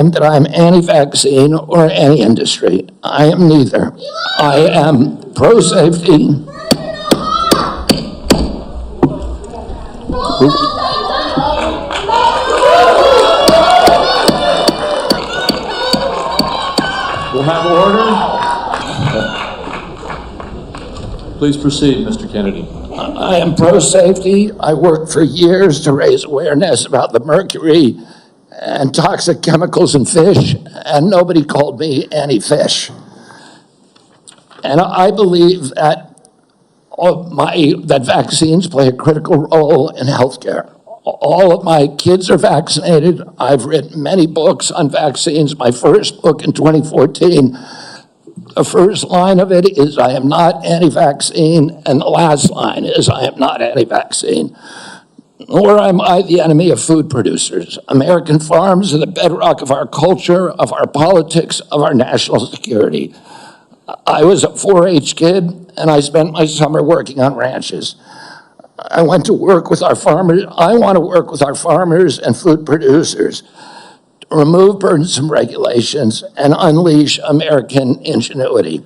that I'm anti-vaccine or any industry. I am neither. I am pro-safety. We'll have order. Please proceed, Mr. Kennedy. I am pro-safety. I worked for years to raise awareness about the mercury and toxic chemicals in fish, and nobody called me anti-fish. And I believe that that vaccines play a critical role in healthcare. All of my kids are vaccinated. I've written many books on vaccines. My first book in 2014, the first line of it is, I am not anti-vaccine, and the last line is, I am not anti-vaccine. Nor am I the enemy of food producers. American farms are the bedrock of our culture, of our politics, of our national security. I was a 4-H kid, and I spent my summer working on ranches. I went to work with our farmers. I want to work with our farmers and food producers to remove burdensome regulations and unleash American ingenuity.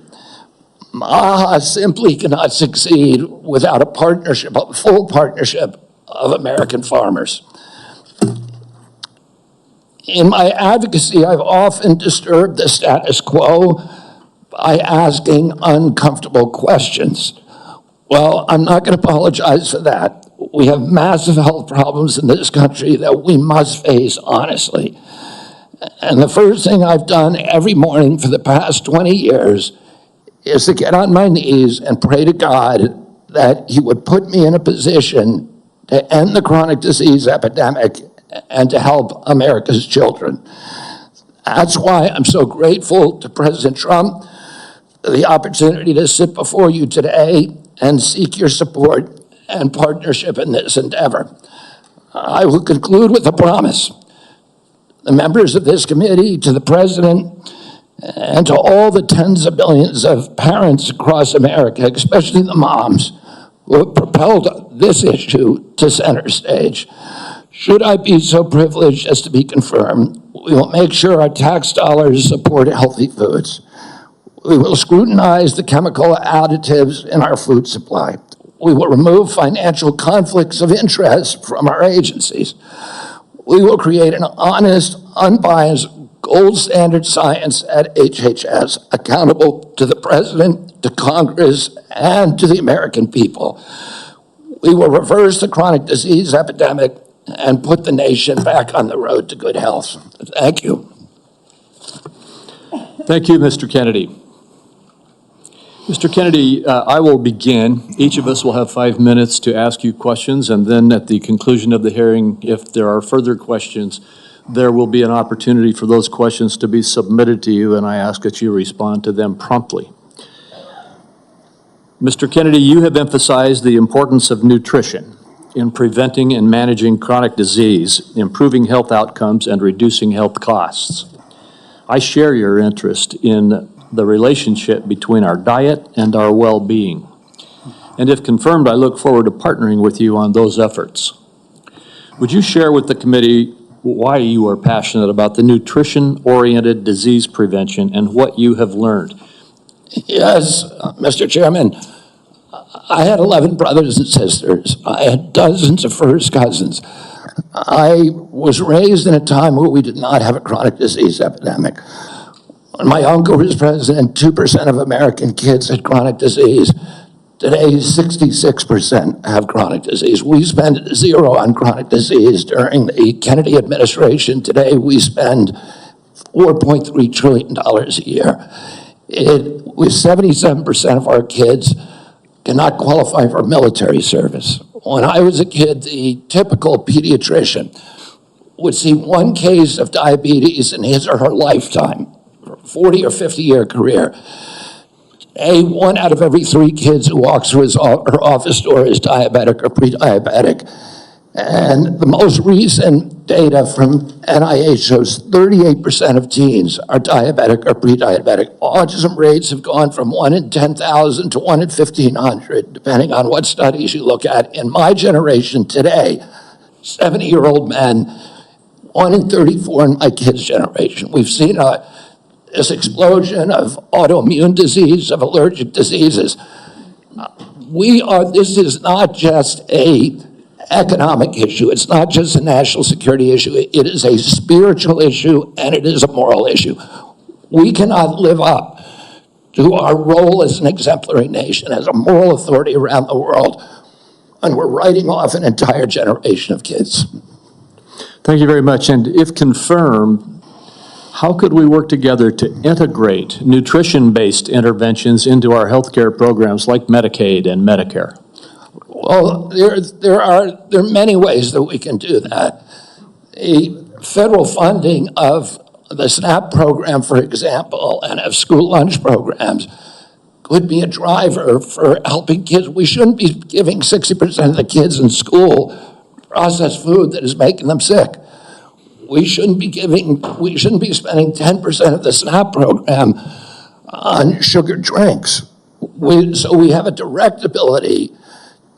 MAHA simply cannot succeed without a partnership, a full partnership of American farmers. In my advocacy, I've often disturbed the status quo by asking uncomfortable questions. Well, I'm not going to apologize for that. We have massive health problems in this country that we must face honestly. And the first thing I've done every morning for the past 20 years is to get on my knees and pray to God that He would put me in a position to end the chronic disease epidemic and to help America's children. That's why I'm so grateful to President Trump for the opportunity to sit before you today and seek your support and partnership in this endeavor. I will conclude with a promise. The members of this committee, to the President, and to all the tens of millions of parents across America, especially the moms, who have propelled this issue to center stage. Should I be so privileged as to be confirmed, we will make sure our tax dollars support healthy foods. We will scrutinize the chemical additives in our food supply. We will remove financial conflicts of interest from our agencies. We will create an honest, unbiased, gold standard science at HHS, accountable to the President, to Congress, and to the American people. We will reverse the chronic disease epidemic and put the nation back on the road to good health. Thank you. Thank you, Mr. Kennedy. Mr. Kennedy, I will begin. Each of us will have 5 minutes to ask you questions, and then at the conclusion of the hearing, if there are further questions, there will be an opportunity for those questions to be submitted to you, and I ask that you respond to them promptly. Mr. Kennedy, you have emphasized the importance of nutrition in preventing and managing chronic disease, improving health outcomes, and reducing health costs. I share your interest in the relationship between our diet and our well-being. And if confirmed, I look forward to partnering with you on those efforts. Would you share with the committee why you are passionate about the nutrition-oriented disease prevention and what you have learned? Yes, Mr. Chairman. I had 11 brothers and sisters. I had dozens of first cousins. I was raised in a time where we did not have a chronic disease epidemic. When my uncle was president, 2% of American kids had chronic disease. Today, 66% have chronic disease. We spend zero on chronic disease during the Kennedy administration. Today, we spend $4.3 trillion a year. With 77% of our kids cannot qualify for military service. When I was a kid, the typical pediatrician would see one case of diabetes in his or her lifetime, 40 or 50-year career. Today, 1 out of every 3 kids who walks through his or her office door is diabetic or pre-diabetic. And the most recent data from NIH shows 38% of teens are diabetic or pre-diabetic. Autism rates have gone from 1 in 10,000 to 1 in 1,500, depending on what studies you look at. In my generation today, 70-year-old men 1 in 34 in my kids' generation. We've seen this explosion of autoimmune disease, of allergic diseases. This is not just a economic issue. It's not just a national security issue. It is a spiritual issue, and it is a moral issue. We cannot live up to our role as an exemplary nation, as a moral authority around the world, and we're writing off an entire generation of kids. Thank you very much. And if confirmed, how could we work together to integrate nutrition-based interventions into our healthcare programs like Medicaid and Medicare? Well, there are many ways that we can do that. The federal funding of the SNAP program, for example, and of school lunch programs could be a driver for helping kids. We shouldn't be giving 60% of the kids in school processed food that is making them sick. We shouldn't be spending 10% of the SNAP program on sugar drinks. So we have a direct ability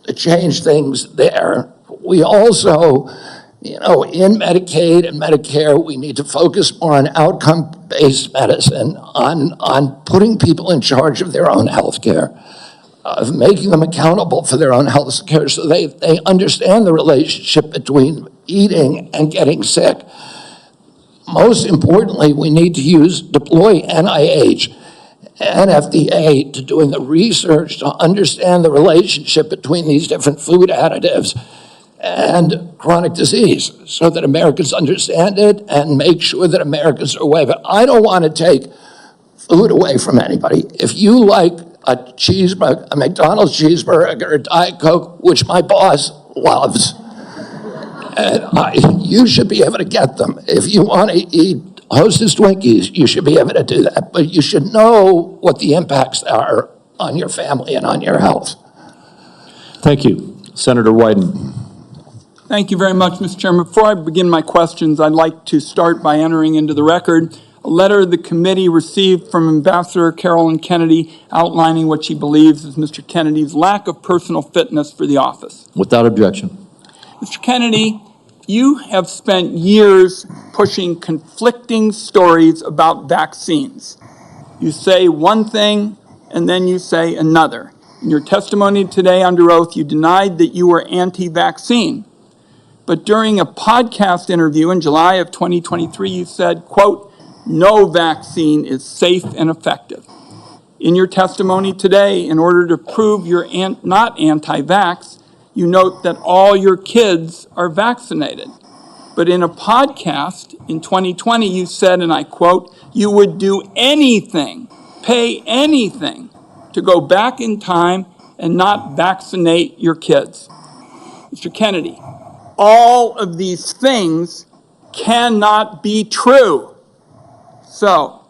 to change things there. We also, in Medicaid and Medicare, we need to focus more on outcome-based medicine, on putting people in charge of their own health care, of making them accountable for their own health care so they understand the relationship between eating and getting sick. Most importantly, we need to deploy NIH and FDA to doing the research to understand the relationship between these different food additives and chronic disease so that Americans understand it and make sure that Americans are aware of it. I don't want to take food away from anybody. If you like a cheeseburger, a McDonald's cheeseburger, or a Diet Coke, which my boss loves, and you should be able to get them. If you want to eat Hostess Twinkies, you should be able to do that. But you should know what the impacts are on your family and on your health. Thank you. Senator Wyden. Thank you very much, Mr. Chairman. Before I begin my questions, I'd like to start by entering into the record a letter the committee received from Ambassador Carolyn Kennedy outlining what she believes is Mr. Kennedy's lack of personal fitness for the office. Without objection. Mr. Kennedy, you have spent years pushing conflicting stories about vaccines. You say one thing and then you say another. In your testimony today under oath, you denied that you were anti-vaccine. But during a podcast interview in July of 2023, you said, quote, "No vaccine is safe and effective." In your testimony today, in order to prove you're not anti-vax, you note that all your kids are vaccinated. But in a podcast in 2020, you said, and I quote, "You would do anything, pay anything to go back in time and not vaccinate your kids." Mr. Kennedy, all of these things cannot be true. So,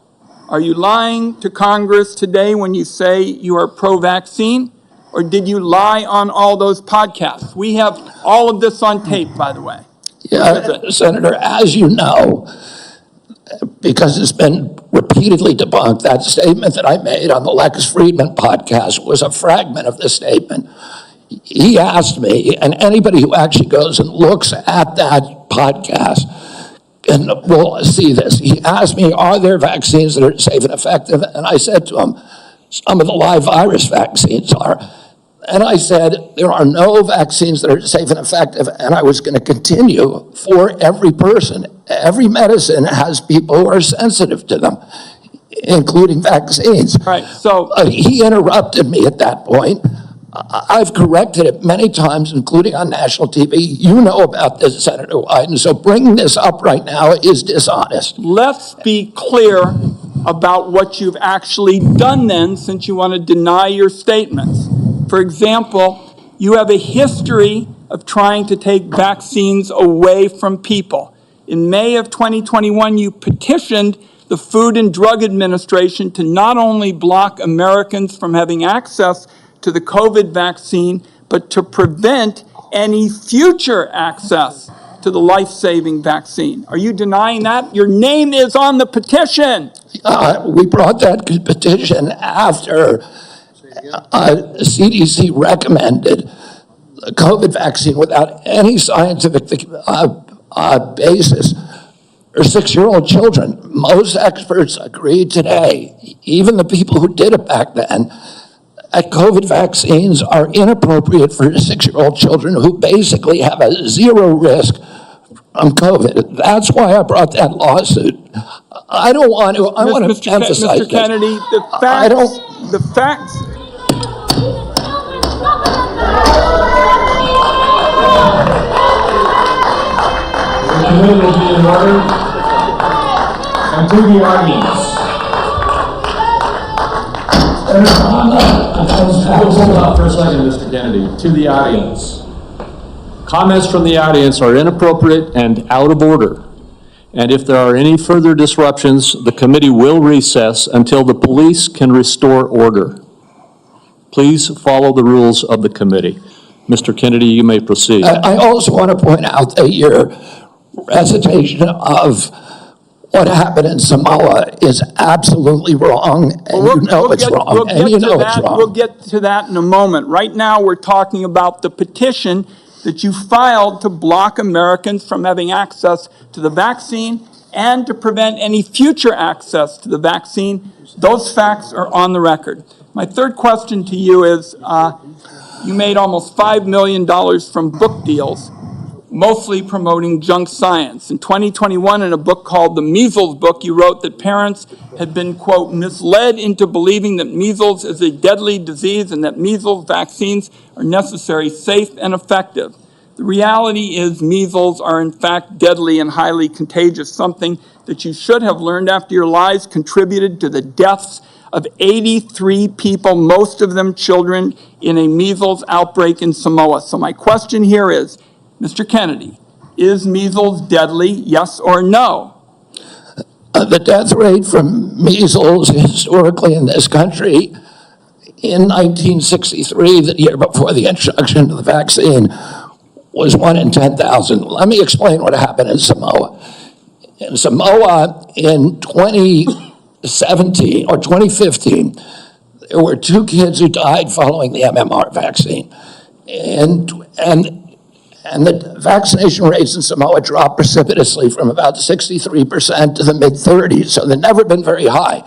are you lying to Congress today when you say you are pro-vaccine? Or did you lie on all those podcasts? We have all of this on tape, by the way. Yeah, Senator, as you know, because it's been repeatedly debunked, that statement that I made on the Lex Friedman podcast was a fragment of the statement. He asked me, and anybody who actually goes and looks at that podcast and will see this. He asked me, are there vaccines that are safe and effective? And I said to him, some of the live virus vaccines are. And I said, there are no vaccines that are safe and effective, and I was going to continue for every person. Every medicine has people who are sensitive to them, including vaccines. Right, so he interrupted me at that point. I've corrected it many times, including on national TV. You know about this, Senator Wyden, so bringing this up right now is dishonest. let's be clear about what you've actually done then, since you want to deny your statements. For example, you have a history of trying to take vaccines away from people. In May of 2021, you petitioned the Food and Drug Administration to not only block Americans from having access to the COVID vaccine, but to prevent any future access to the life-saving vaccine. Are you denying that? Your name is on the petition. We brought that petition after CDC recommended the COVID vaccine without any scientific basis or 6-year-old children. Most experts agree today, even the people who did it back then, that COVID vaccines are inappropriate for 6-year-old children who basically have a zero risk from COVID. That's why I brought that lawsuit. I don't want to, I want to emphasize Mr. Kennedy, the facts, I don't, the facts. The committee will be in order. And to the audience. Hold on for a second, Mr. Kennedy. To the audience. Comments from the audience are inappropriate and out of order. And if there are any further disruptions, the committee will recess until the police can restore order. Please follow the rules of the committee. Mr. Kennedy, you may proceed. I also want to point out that your recitation of what happened in Samoa is absolutely wrong, and you know it's wrong, and you know it's wrong. We'll get to that in a moment. Right now, we're talking about the petition that you filed to block Americans from having access to the vaccine and to prevent any future access to the vaccine. Those facts are on the record. My third question to you is, you made almost $5 million from book deals, mostly promoting junk science. In 2021, in a book called The Measles Book, you wrote that parents had been, quote, misled into believing that measles is a deadly disease and that measles vaccines are necessary, safe, and effective. The reality is measles are in fact deadly and highly contagious, something that you should have learned after your lies contributed to the deaths of 83 people, most of them children, in a measles outbreak in Samoa. So my question here is, Mr. Kennedy, is measles deadly, yes or no? The death rate from measles historically in this country in 1963, the year before the introduction of the vaccine, was 1 in 10,000. Let me explain what happened in Samoa. In Samoa, in 2017 or 2015, there were 2 kids who died following the MMR vaccine. And the vaccination rates in Samoa dropped precipitously from about 63% to the mid-30s, so they've never been very high.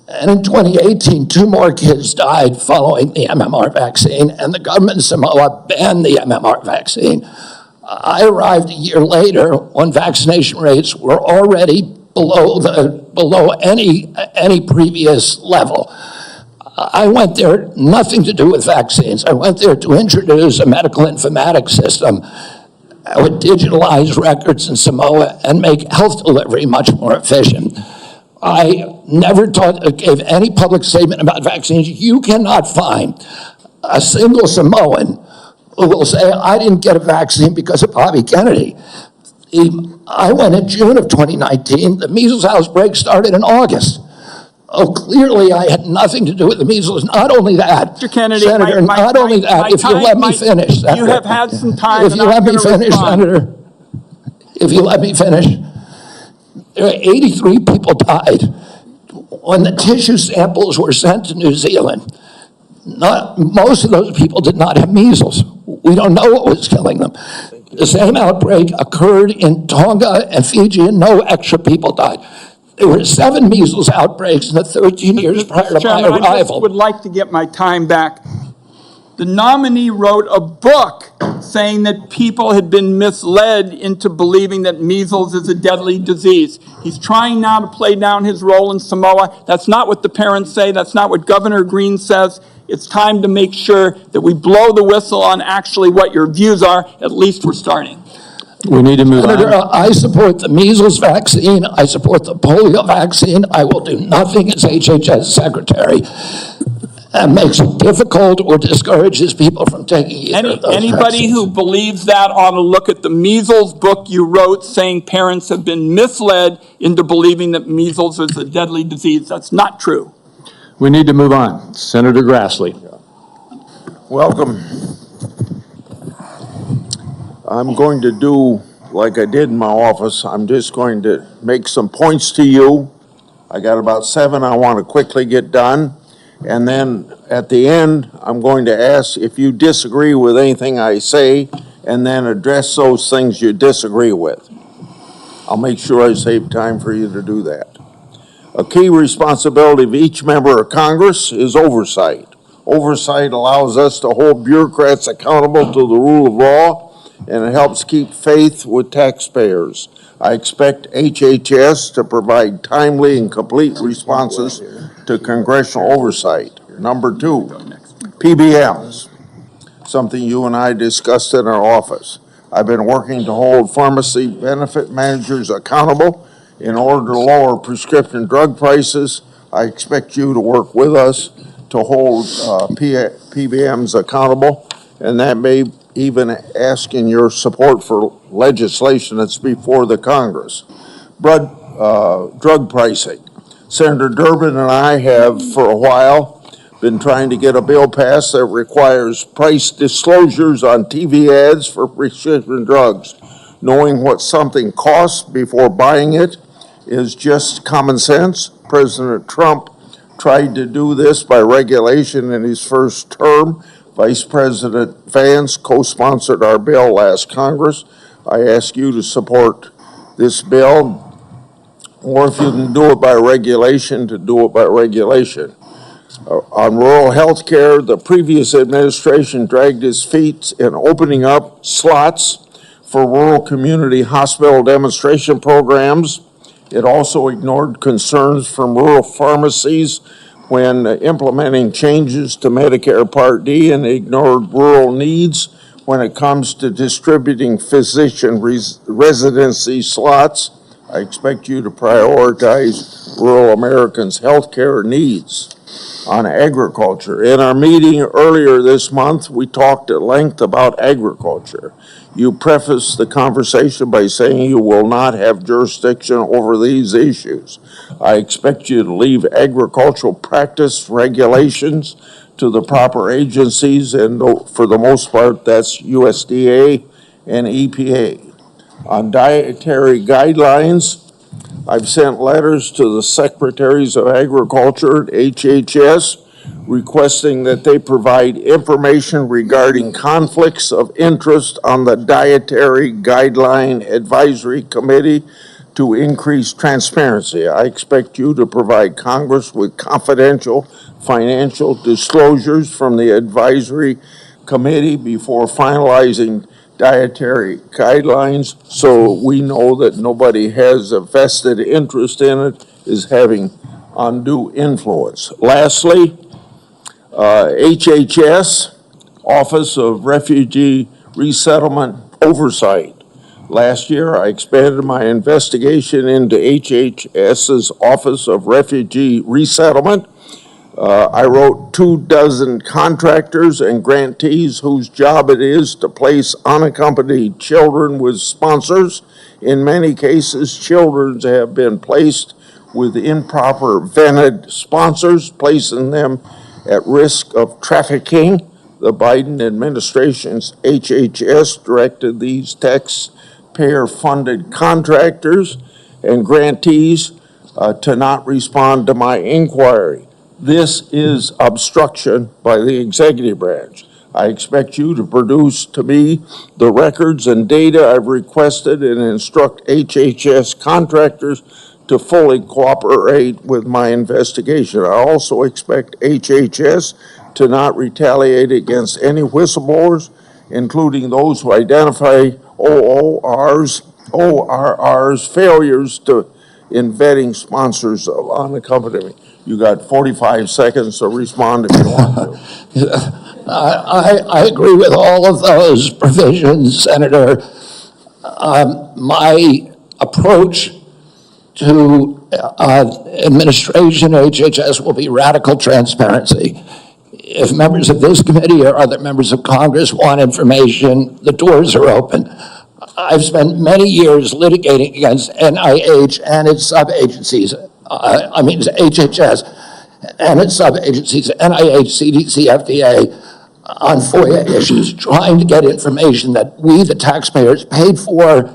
And in 2018, 2 more kids died following the MMR vaccine, and the government of Samoa banned the MMR vaccine. I arrived a year later when vaccination rates were already below any previous level. I went there, nothing to do with vaccines. I went there to introduce a medical informatics system that would digitalize records in Samoa and make health delivery much more efficient. I never gave any public statement about vaccines. You cannot find a single Samoan who will say, I didn't get a vaccine because of Bobby Kennedy. I went in June of 2019. The measles outbreak started in August. Oh, clearly I had nothing to do with the measles. Not only that, Mr. Kennedy, Senator, not only that, if you let me finish, Senator. You have had some time. If you let me finish, Senator, if you let me finish, there are 83 people died. When the tissue samples were sent to New Zealand, most of those people did not have measles. We don't know what was killing them. The same outbreak occurred in Tonga and Fiji, and no extra people died. There were 7 measles outbreaks in the 13 years prior to my arrival. I just would like to get my time back. The nominee wrote a book saying that people had been misled into believing that measles is a deadly disease. He's trying now to play down his role in Samoa. That's not what the parents say. That's not what Governor Green says. It's time to make sure that we blow the whistle on actually what your views are. At least we're starting. We need to move Senator, on. I support the measles vaccine. I support the polio vaccine. I will do nothing as HHS secretary that makes it difficult or discourages people from taking either of those Anybody vaccines. who believes that ought to look at the measles book you wrote saying parents have been misled into believing that measles is a deadly disease. That's not true. We need to move on. Senator Grassley. Welcome. I'm going to do like I did in my office. I'm just going to make some points to you. I got about 7 I want to quickly get done. And then at the end, I'm going to ask if you disagree with anything I say and then address those things you disagree with. I'll make sure I save time for you to do that. A key responsibility of each member of Congress is oversight. Oversight allows us to hold bureaucrats accountable to the rule of law, and it helps keep faith with taxpayers. I expect HHS to provide timely and complete responses to congressional oversight. Number two, PBMs, something you and I discussed in our office. I've been working to hold pharmacy benefit managers accountable in order to lower prescription drug prices. I expect you to work with us to hold PBMs accountable, and that may even asking your support for legislation that's before the Congress. Drug pricing. Senator Durbin and I have for a while been trying to get a bill passed that requires price disclosures on TV ads for prescription drugs. Knowing what something costs before buying it is just common sense. President Trump tried to do this by regulation in his first term. Vice President Vance co-sponsored our bill last Congress. I ask you to support this bill, or if you can do it by regulation, to do it by regulation. On rural health care, the previous administration dragged its feet in opening up slots for rural community hospital demonstration programs. It also ignored concerns from rural pharmacies when implementing changes to Medicare Part D, and ignored rural needs when it comes to distributing physician residency slots. I expect you to prioritize rural Americans' health care needs. On agriculture, in our meeting earlier this month, we talked at length about agriculture. You prefaced the conversation by saying you will not have jurisdiction over these issues. I expect you to leave agricultural practice regulations to the proper agencies, and for the most part, that's USDA and EPA. On dietary guidelines, I've sent letters to the Secretaries of Agriculture at HHS requesting that they provide information regarding conflicts of interest on the Dietary Guideline Advisory Committee to increase transparency. I expect you to provide Congress with confidential financial disclosures from the Advisory Committee before finalizing dietary guidelines, so we know that nobody has a vested interest in it, is having undue influence. Lastly, HHS, Office of Refugee Resettlement Oversight. Last year, I expanded my investigation into HHS's Office of Refugee Resettlement. I wrote 24 contractors and grantees whose job it is to place unaccompanied children with sponsors. In many cases, children have been placed with improper vetted sponsors, placing them at risk of trafficking. The Biden administration's HHS directed these taxpayer-funded contractors and grantees to not respond to my inquiry. This is obstruction by the executive branch. I expect you to produce to me the records and data I've requested and instruct HHS contractors to fully cooperate with my investigation. I also expect HHS to not retaliate against any whistleblowers, including those who identify ORR's failures in vetting sponsors of unaccompanied. You got 45 seconds to respond if you want to. I agree with all of those provisions, Senator. My approach to administration HHS will be radical transparency. If members of this committee or other members of Congress want information, the doors are open. I've spent many years litigating against NIH and its sub-agencies. HHS and its sub-agencies, NIH, CDC, FDA, on FOIA issues, trying to get information that we, the taxpayers, paid for,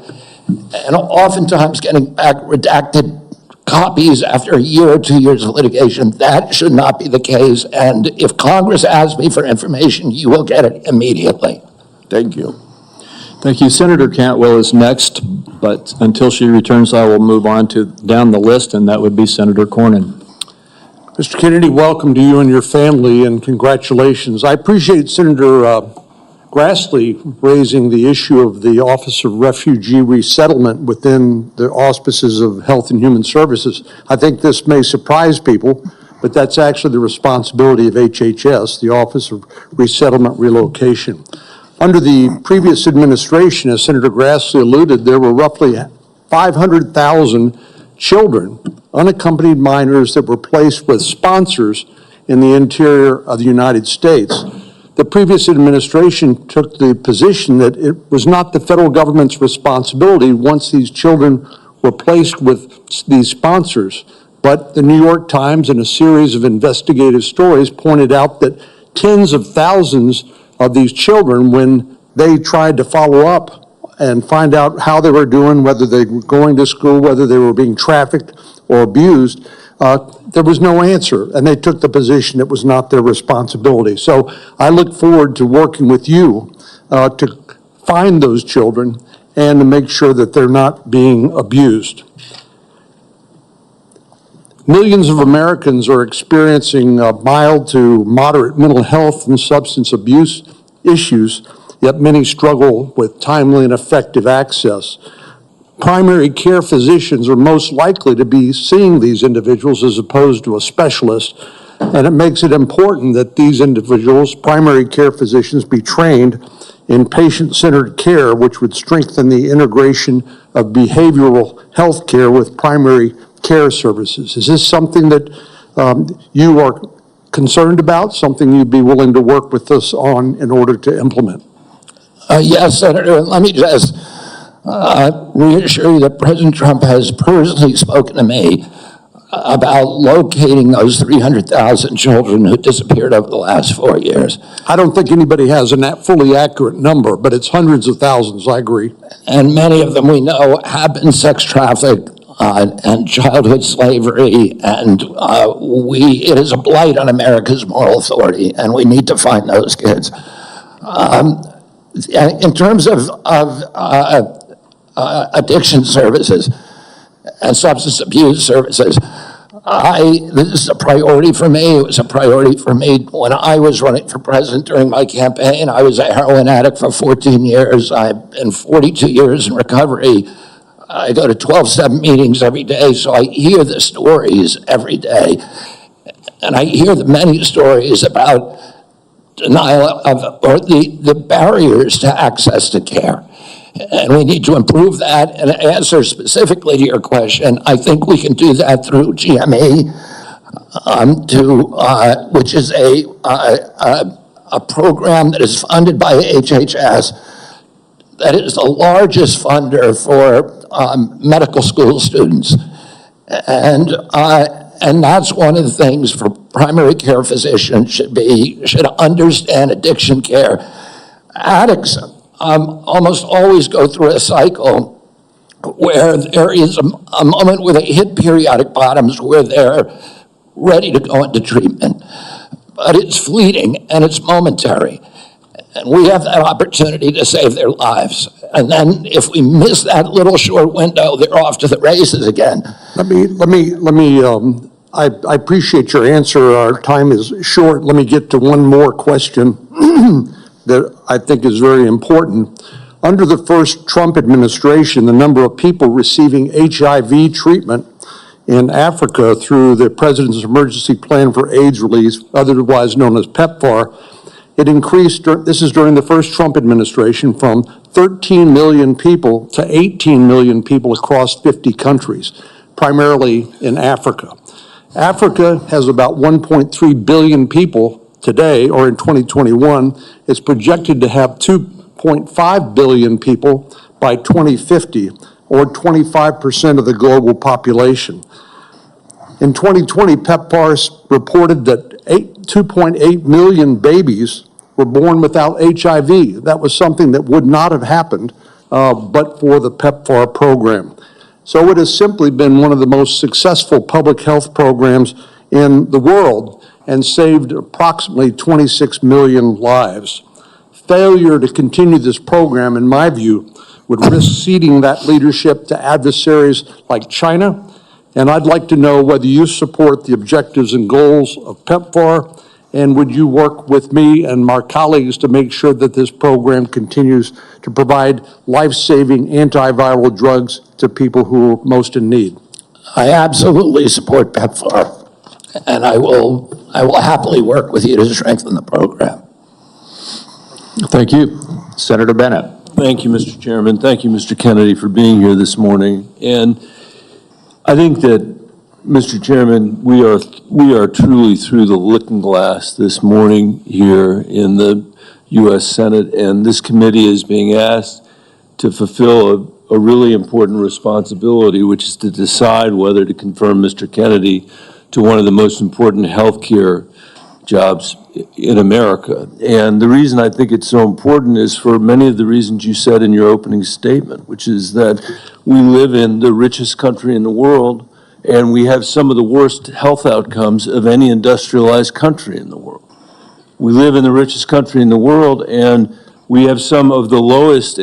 and oftentimes getting back redacted copies after a year or 2 years of litigation. That should not be the case, and if Congress asks me for information, you will get it immediately. Thank you. Thank you. Senator Cantwell is next, but until she returns, I will move on to down the list, and that would be Senator Cornyn. Mr. Kennedy, welcome to you and your family, and congratulations. I appreciate Senator Grassley raising the issue of the Office of Refugee Resettlement within the auspices of Health and Human Services. I think this may surprise people, but that's actually the responsibility of HHS, the Office of Resettlement Relocation. Under the previous administration, as Senator Grassley alluded, there were roughly 500,000 children, unaccompanied minors, that were placed with sponsors in the interior of the United States. The previous administration took the position that it was not the federal government's responsibility once these children were placed with these sponsors. But the New York Times and a series of investigative stories pointed out that tens of thousands of these children, when they tried to follow up and find out how they were doing, whether they were going to school, whether they were being trafficked or abused, there was no answer, and they took the position it was not their responsibility. So I look forward to working with you to find those children and to make sure that they're not being abused. Millions of Americans are experiencing mild to moderate mental health and substance abuse issues, yet many struggle with timely and effective access. Primary care physicians are most likely to be seeing these individuals as opposed to a specialist, and it makes it important that these individuals, primary care physicians, be trained in patient-centered care, which would strengthen the integration of behavioral health care with primary care services. Is this something that you are concerned about, something you'd be willing to work with us on in order to implement? Yes, Senator, and let me just reassure you that President Trump has personally spoken to me about locating those 300,000 children who disappeared over the last 4 years. I don't think anybody has a fully accurate number, but it's hundreds of thousands, I agree. And many of them we know have been sex trafficked and childhood slavery, and it is a blight on America's moral authority, and we need to find those kids. In terms of addiction services and substance abuse services, this is a priority for me. It was a priority for me when I was running for president during my campaign. I was a heroin addict for 14 years. I've been 42 years in recovery. I go to 12-step meetings every day, so I hear the stories every day. And I hear the many stories about denial of, or the barriers to access to care. And we need to improve that. And to answer specifically to your question, I think we can do that through GME, which is a program that is funded by HHS, that is the largest funder for medical school students. And that's one of the things for primary care physicians should understand addiction care. Addicts almost always go through a cycle where there is a moment where they hit periodic bottoms where they're ready to go into treatment. But it's fleeting and it's momentary. And we have that opportunity to save their lives. And then if we miss that little short window, they're off to the races again. I appreciate your answer. Our time is short. Let me get to one more question that I think is very important. Under the first Trump administration, the number of people receiving HIV treatment in Africa through the President's Emergency Plan for AIDS Relief, otherwise known as PEPFAR, it increased, this is during the first Trump administration, from 13 million people to 18 million people across 50 countries, primarily in Africa. Africa has about 1.3 billion people today, or in 2021. It's projected to have 2.5 billion people by 2050, or 25% of the global population. In 2020, PEPFAR reported that 2.8 million babies were born without HIV. That was something that would not have happened but for the PEPFAR program. So it has simply been one of the most successful public health programs in the world and saved approximately 26 million lives. failure to continue this program, in my view, would risk ceding that leadership to adversaries like China. And I'd like to know whether you support the objectives and goals of PEPFAR, and would you work with me and my colleagues to make sure that this program continues to provide life-saving antiviral drugs to people who are most in need? I absolutely support PEPFAR, and I will happily work with you to strengthen the program. Thank you. Senator Bennett. Thank you, Mr. Chairman. Thank you, Mr. Kennedy, for being here this morning. And I think that, Mr. Chairman, we are truly through the looking glass this morning here in the U.S. Senate, and this committee is being asked to fulfill a really important responsibility, which is to decide whether to confirm Mr. Kennedy to one of the most important healthcare jobs in America. And the reason I think it's so important is for many of the reasons you said in your opening statement, which is that we live in the richest country in the world, and we have some of the worst health outcomes of any industrialized country in the world. We live in the richest country in the world, and we have some of the lowest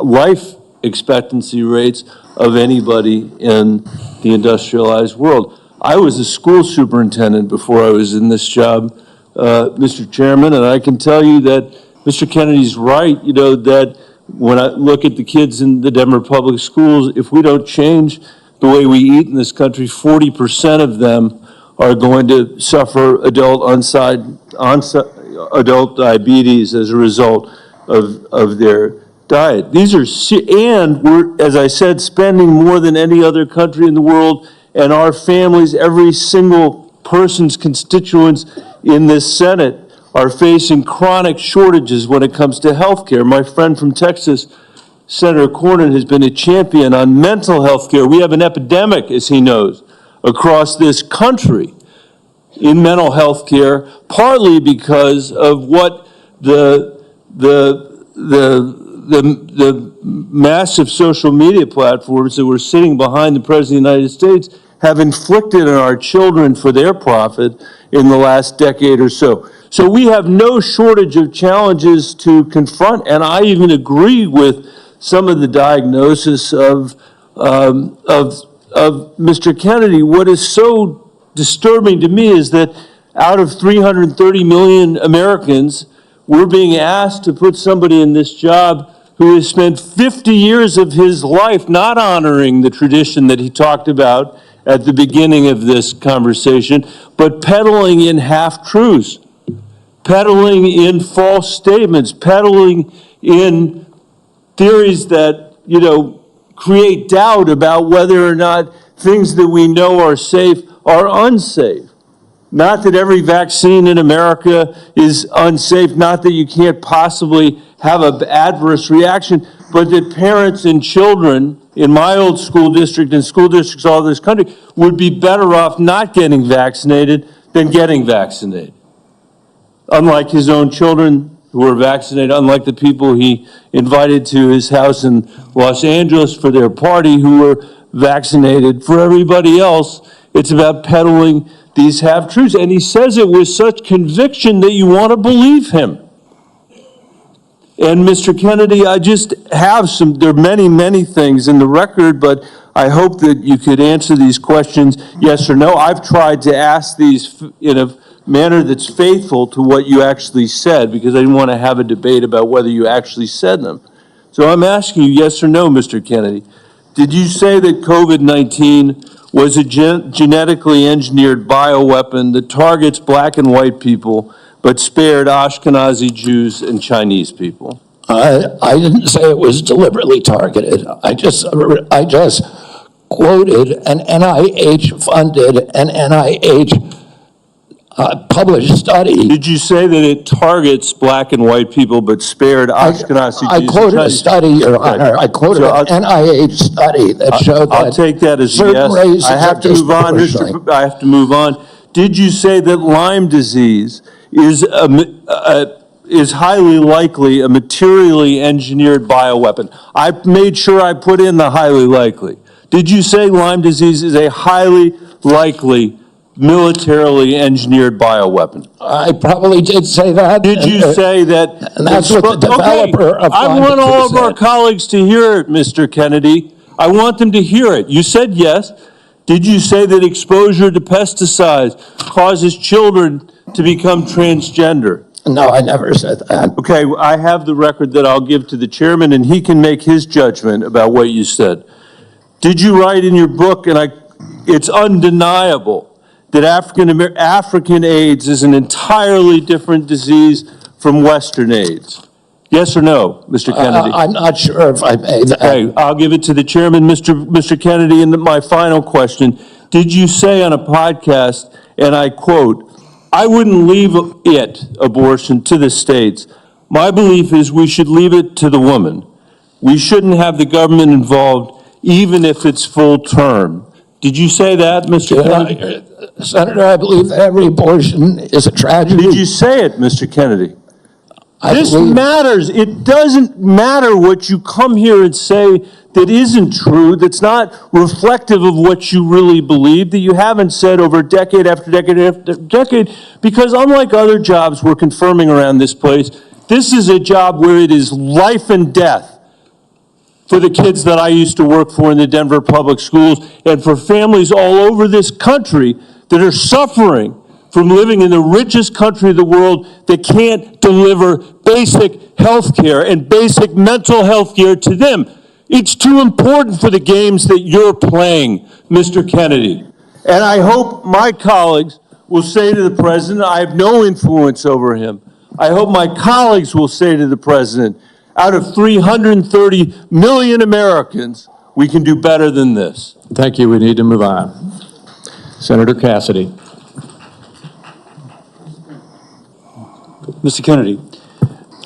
life expectancy rates of anybody in the industrialized world. I was a school superintendent before I was in this job, Mr. Chairman, and I can tell you that Mr. Kennedy's right, that when I look at the kids in the Denver public schools, if we don't change the way we eat in this country, 40% of them are going to suffer adult diabetes as a result of their diet. These are, and we're, as I said, spending more than any other country in the world, and our families, every single person's constituents in this Senate are facing chronic shortages when it comes to health care. My friend from Texas, Senator Cornyn, has been a champion on mental health care. We have an epidemic, as he knows, across this country in mental health care, partly because of what the massive social media platforms that were sitting behind the President of the United States have inflicted on our children for their profit in the last decade or so. So we have no shortage of challenges to confront, and I even agree with some of the diagnosis of Mr. Kennedy. What is so disturbing to me is that out of 330 million Americans, we're being asked to put somebody in this job who has spent 50 years of his life not honoring the tradition that he talked about at the beginning of this conversation, but peddling in half-truths, peddling in false statements, peddling in theories that, create doubt about whether or not things that we know are safe are unsafe. Not that every vaccine in America is unsafe, not that you can't possibly have an adverse reaction, but that parents and children in my old school district and school districts all over this country would be better off not getting vaccinated than getting vaccinated. Unlike his own children who were vaccinated, unlike the people he invited to his house in Los Angeles for their party who were vaccinated. For everybody else, it's about peddling these half-truths. And he says it with such conviction that you want to believe him. And Mr. Kennedy, I just have there are many, many things in the record, but I hope that you could answer these questions yes or no. I've tried to ask these in a manner that's faithful to what you actually said, because I didn't want to have a debate about whether you actually said them. So I'm asking you yes or no, Mr. Kennedy. Did you say that COVID-19 was a genetically engineered bioweapon that targets black and white people, but spared Ashkenazi Jews and Chinese people? I didn't say it was deliberately targeted. I just quoted an NIH-funded and NIH published study. Did you say that it targets black and white people but spared Ashkenazi Jews? I quoted a study, Your Honor. I quoted an NIH study that showed that I'll take that as a yes. I have to move on, I have to move on. Did you say that Lyme disease is highly likely a materially engineered bioweapon? I made sure I put in the highly likely. Did you say Lyme disease is a highly likely militarily engineered bioweapon. I probably did say that. Did you say that? And that's what the developer of I want all of our said. colleagues to hear it, Mr. Kennedy. I want them to hear it. You said yes. Did you say that exposure to pesticides causes children to become transgender? No, I never said that. Okay, I have the record that I'll give to the chairman, and he can make his judgment about what you said. Did you write in your book, and it's undeniable, that African AIDS is an entirely different disease from Western AIDS? Yes or no, Mr. Kennedy? I'm not sure if I made that. Okay, I'll give it to the chairman, Mr. Kennedy. And my final question, did you say on a podcast, and I quote, "I wouldn't leave abortion, to the states. My belief is we should leave it to the woman. We shouldn't have the government involved, even if it's full term." Did you say that, Mr. Kennedy? Senator, I believe that every abortion is a tragedy. Did you say it, Mr. Kennedy? This believe- matters. It doesn't matter what you come here and say that isn't true, that's not reflective of what you really believe, that you haven't said over decade after decade after decade, because unlike other jobs we're confirming around this place, this is a job where it is life and death for the kids that I used to work for in the Denver public schools, and for families all over this country that are suffering from living in the richest country of the world that can't deliver basic health care and basic mental health care to them. It's too important for the games that you're playing, Mr. Kennedy. And I hope my colleagues will say to the president, I have no influence over him. I hope my colleagues will say to the president, out of 330 million Americans, we can do better than this. Thank you. We need to move on. Senator Cassidy. Mr. Kennedy,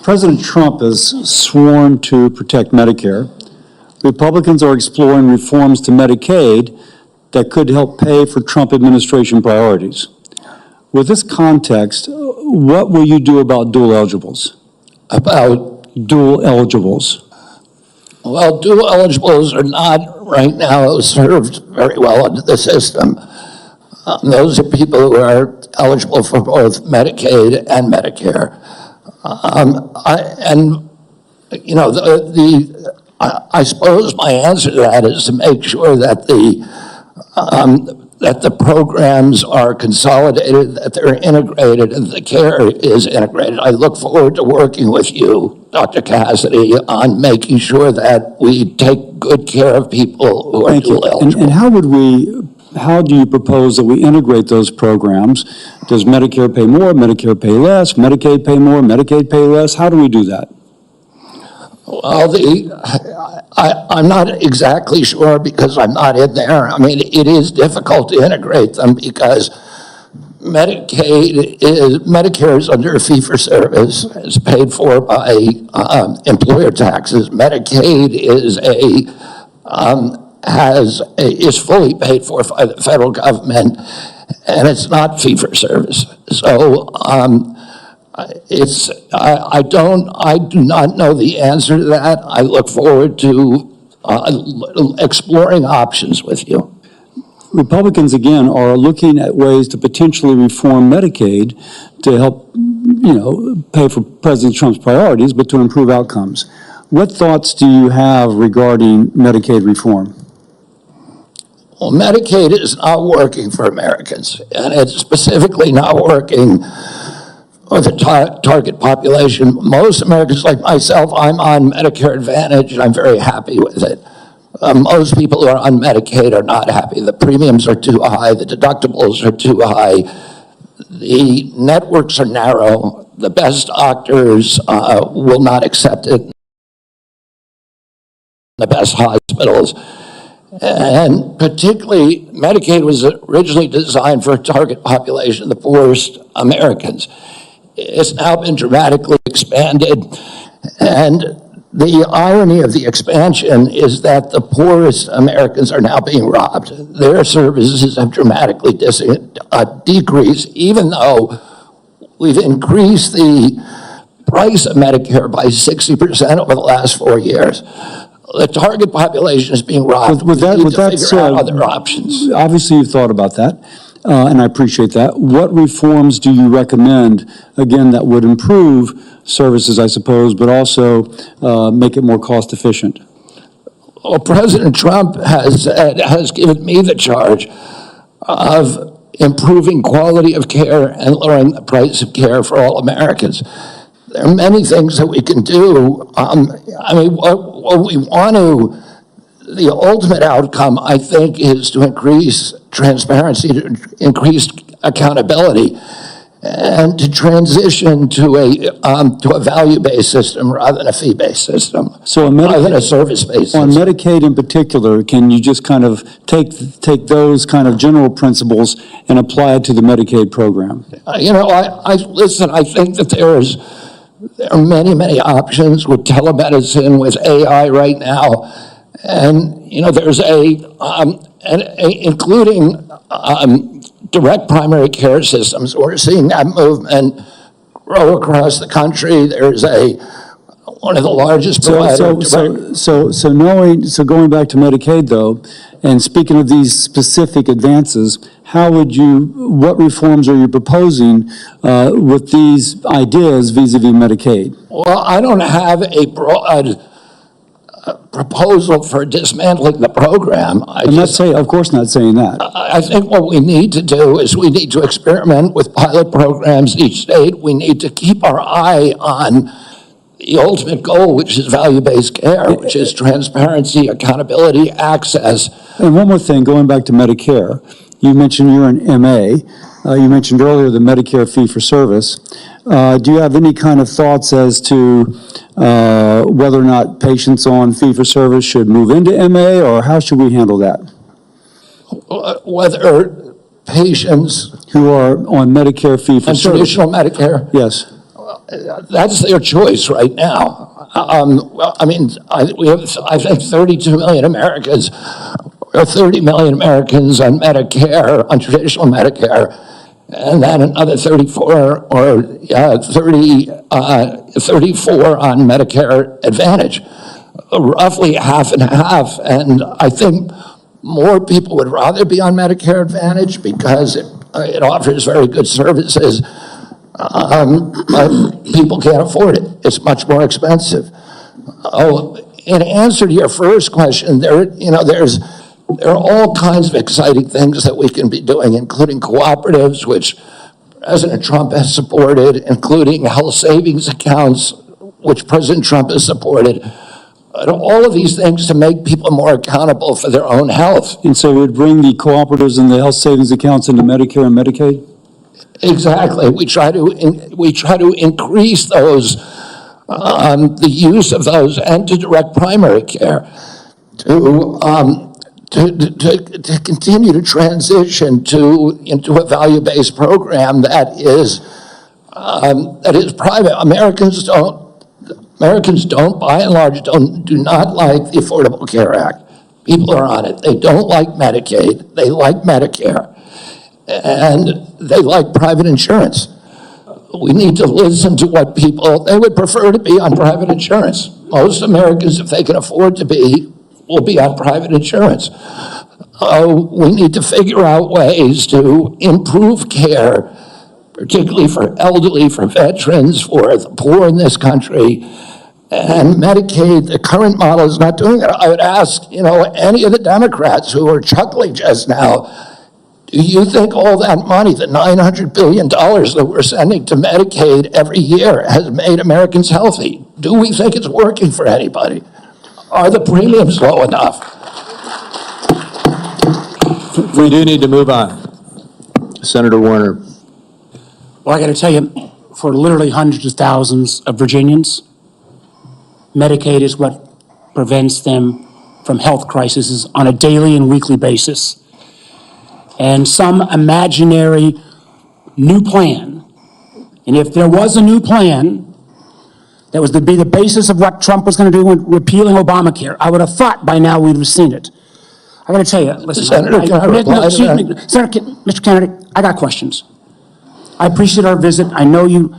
President Trump has sworn to protect Medicare. Republicans are exploring reforms to Medicaid that could help pay for Trump administration priorities. With this context, what will you do about dual eligibles? About, Dual eligibles. well, dual eligibles are not right now served very well into the system. Those are people who are eligible for both Medicaid and Medicare. I suppose my answer to that is to make sure that the programs are consolidated, that they're integrated, and the care is integrated. I look forward to working with you, Dr. Cassidy, on making sure that we take good care of people who are Thank you. dual eligible. And how do you propose that we integrate those programs? Does Medicare pay more, Medicare pay less, Medicaid pay more, Medicaid pay less? How do we do that? Well, I'm not exactly sure because I'm not in there. I mean, it is difficult to integrate them because Medicare is under fee-for-service. It's paid for by employer taxes. Medicaid is fully paid for by the federal government, and it's not fee-for-service. So I do not know the answer to that. I look forward to exploring options with you. Republicans, again, are looking at ways to potentially reform Medicaid to help, pay for President Trump's priorities, but to improve outcomes. What thoughts do you have regarding Medicaid reform? Well, Medicaid is not working for Americans, and it's specifically not working with the target population. Most Americans, like myself, I'm on Medicare Advantage, and I'm very happy with it. Most people who are on Medicaid are not happy. The premiums are too high. The deductibles are too high. The networks are narrow. The best doctors will not accept it. The best hospitals. And particularly, Medicaid was originally designed for a target population of the poorest Americans. It's now been dramatically expanded, and the irony of the expansion is that the poorest Americans are now being robbed. Their services have dramatically decreased, even though we've increased the price of Medicare by 60% over the last 4 years. The target population is being robbed. With that We need to figure said, out other options. Obviously, you've thought about that. and I appreciate that. What reforms do you recommend, again, that would improve services, I suppose, but also make it more cost efficient? Well, President Trump has given me the charge of improving quality of care and lowering the price of care for all Americans. There are many things that we can do. I mean, what we want to, the ultimate outcome, I think, is to increase transparency, to increase accountability, and to transition to a value-based system rather than a fee-based system, So rather than a service-based on system. Medicaid in particular, can you just kind of take those kind of general principles and apply it to the Medicaid program? You know, listen, I think that there are many options with telemedicine, with AI right now. And, you know, there's including direct primary care systems. We're seeing that movement grow across the country. There's one of the largest providers. So going back to Medicaid though, and speaking of these specific advances, what reforms are you proposing with these ideas vis-a-vis Medicaid? Well, I don't have a broad proposal for dismantling the program. Of course not saying that. I think what we need to do is we need to experiment with pilot programs in each state. We need to keep our eye on the ultimate goal, which is value-based care, which is transparency, accountability, access. And one more thing, going back to Medicare, you mentioned you're an MA. You mentioned earlier the Medicare fee-for-service. Do you have any kind of thoughts as to whether or not patients on fee-for-service should move into MA, or how should we handle that? Whether patients who are on Medicare and fee-for-service. traditional Medicare, Yes. that's their choice right now. I mean, we have, I think, 32 million Americans, or 30 million Americans on Medicare, on traditional Medicare, and then another 34 on Medicare Advantage, roughly half and half. And I think more people would rather be on Medicare Advantage because it offers very good services. But people can't afford it. It's much more expensive. Oh, in answer to your first question, there are all kinds of exciting things that we can be doing, including cooperatives, which President Trump has supported, including health savings accounts, which President Trump has supported. All of these things to make people more accountable for their own health. And so we'd bring the cooperatives and the health savings accounts into Medicare and Medicaid? Exactly. We try to increase those, the use of those, and to direct primary care, to continue to transition into a value-based program that is private. Americans don't, by and large, do not like the Affordable Care Act. People are on it. They don't like Medicaid. They like Medicare. And they like private insurance. We need to listen to what they would prefer to be on private insurance. Most Americans, if they can afford to be, will be on private insurance. We need to figure out ways to improve care, particularly for elderly, for veterans, for the poor in this country. And Medicaid, the current model is not doing it. I would ask, any of the Democrats who are chuckling just now, do you think all that money, the $900 billion that we're sending to Medicaid every year, has made Americans healthy? Do we think it's working for anybody? Are the premiums low enough? We do need to move on. Senator Warner. Well, I got to tell you, for literally hundreds of thousands of Virginians, Medicaid is what prevents them from health crises on a daily and weekly basis. And some imaginary new plan, and if there was a new plan that was to be the basis of what Trump was going to do when repealing Obamacare, I would have thought by now we'd have seen it. I got to tell you, listen, Senator, can I reply to that? Senator, Mr. Kennedy, I got questions. I appreciate our visit. I know you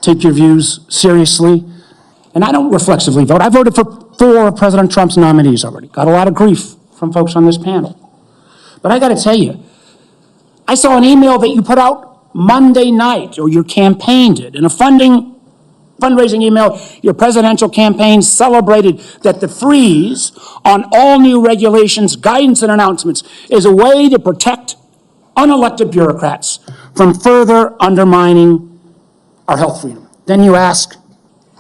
take your views seriously, and I don't reflexively vote. I voted for 4 of President Trump's nominees already. Got a lot of grief from folks on this panel. But I got to tell you, I saw an email that you put out Monday night, or your campaign did, in a fundraising email. Your presidential campaign celebrated that the freeze on all new regulations, guidance, and announcements is a way to protect unelected bureaucrats from further undermining our health freedom. Then you ask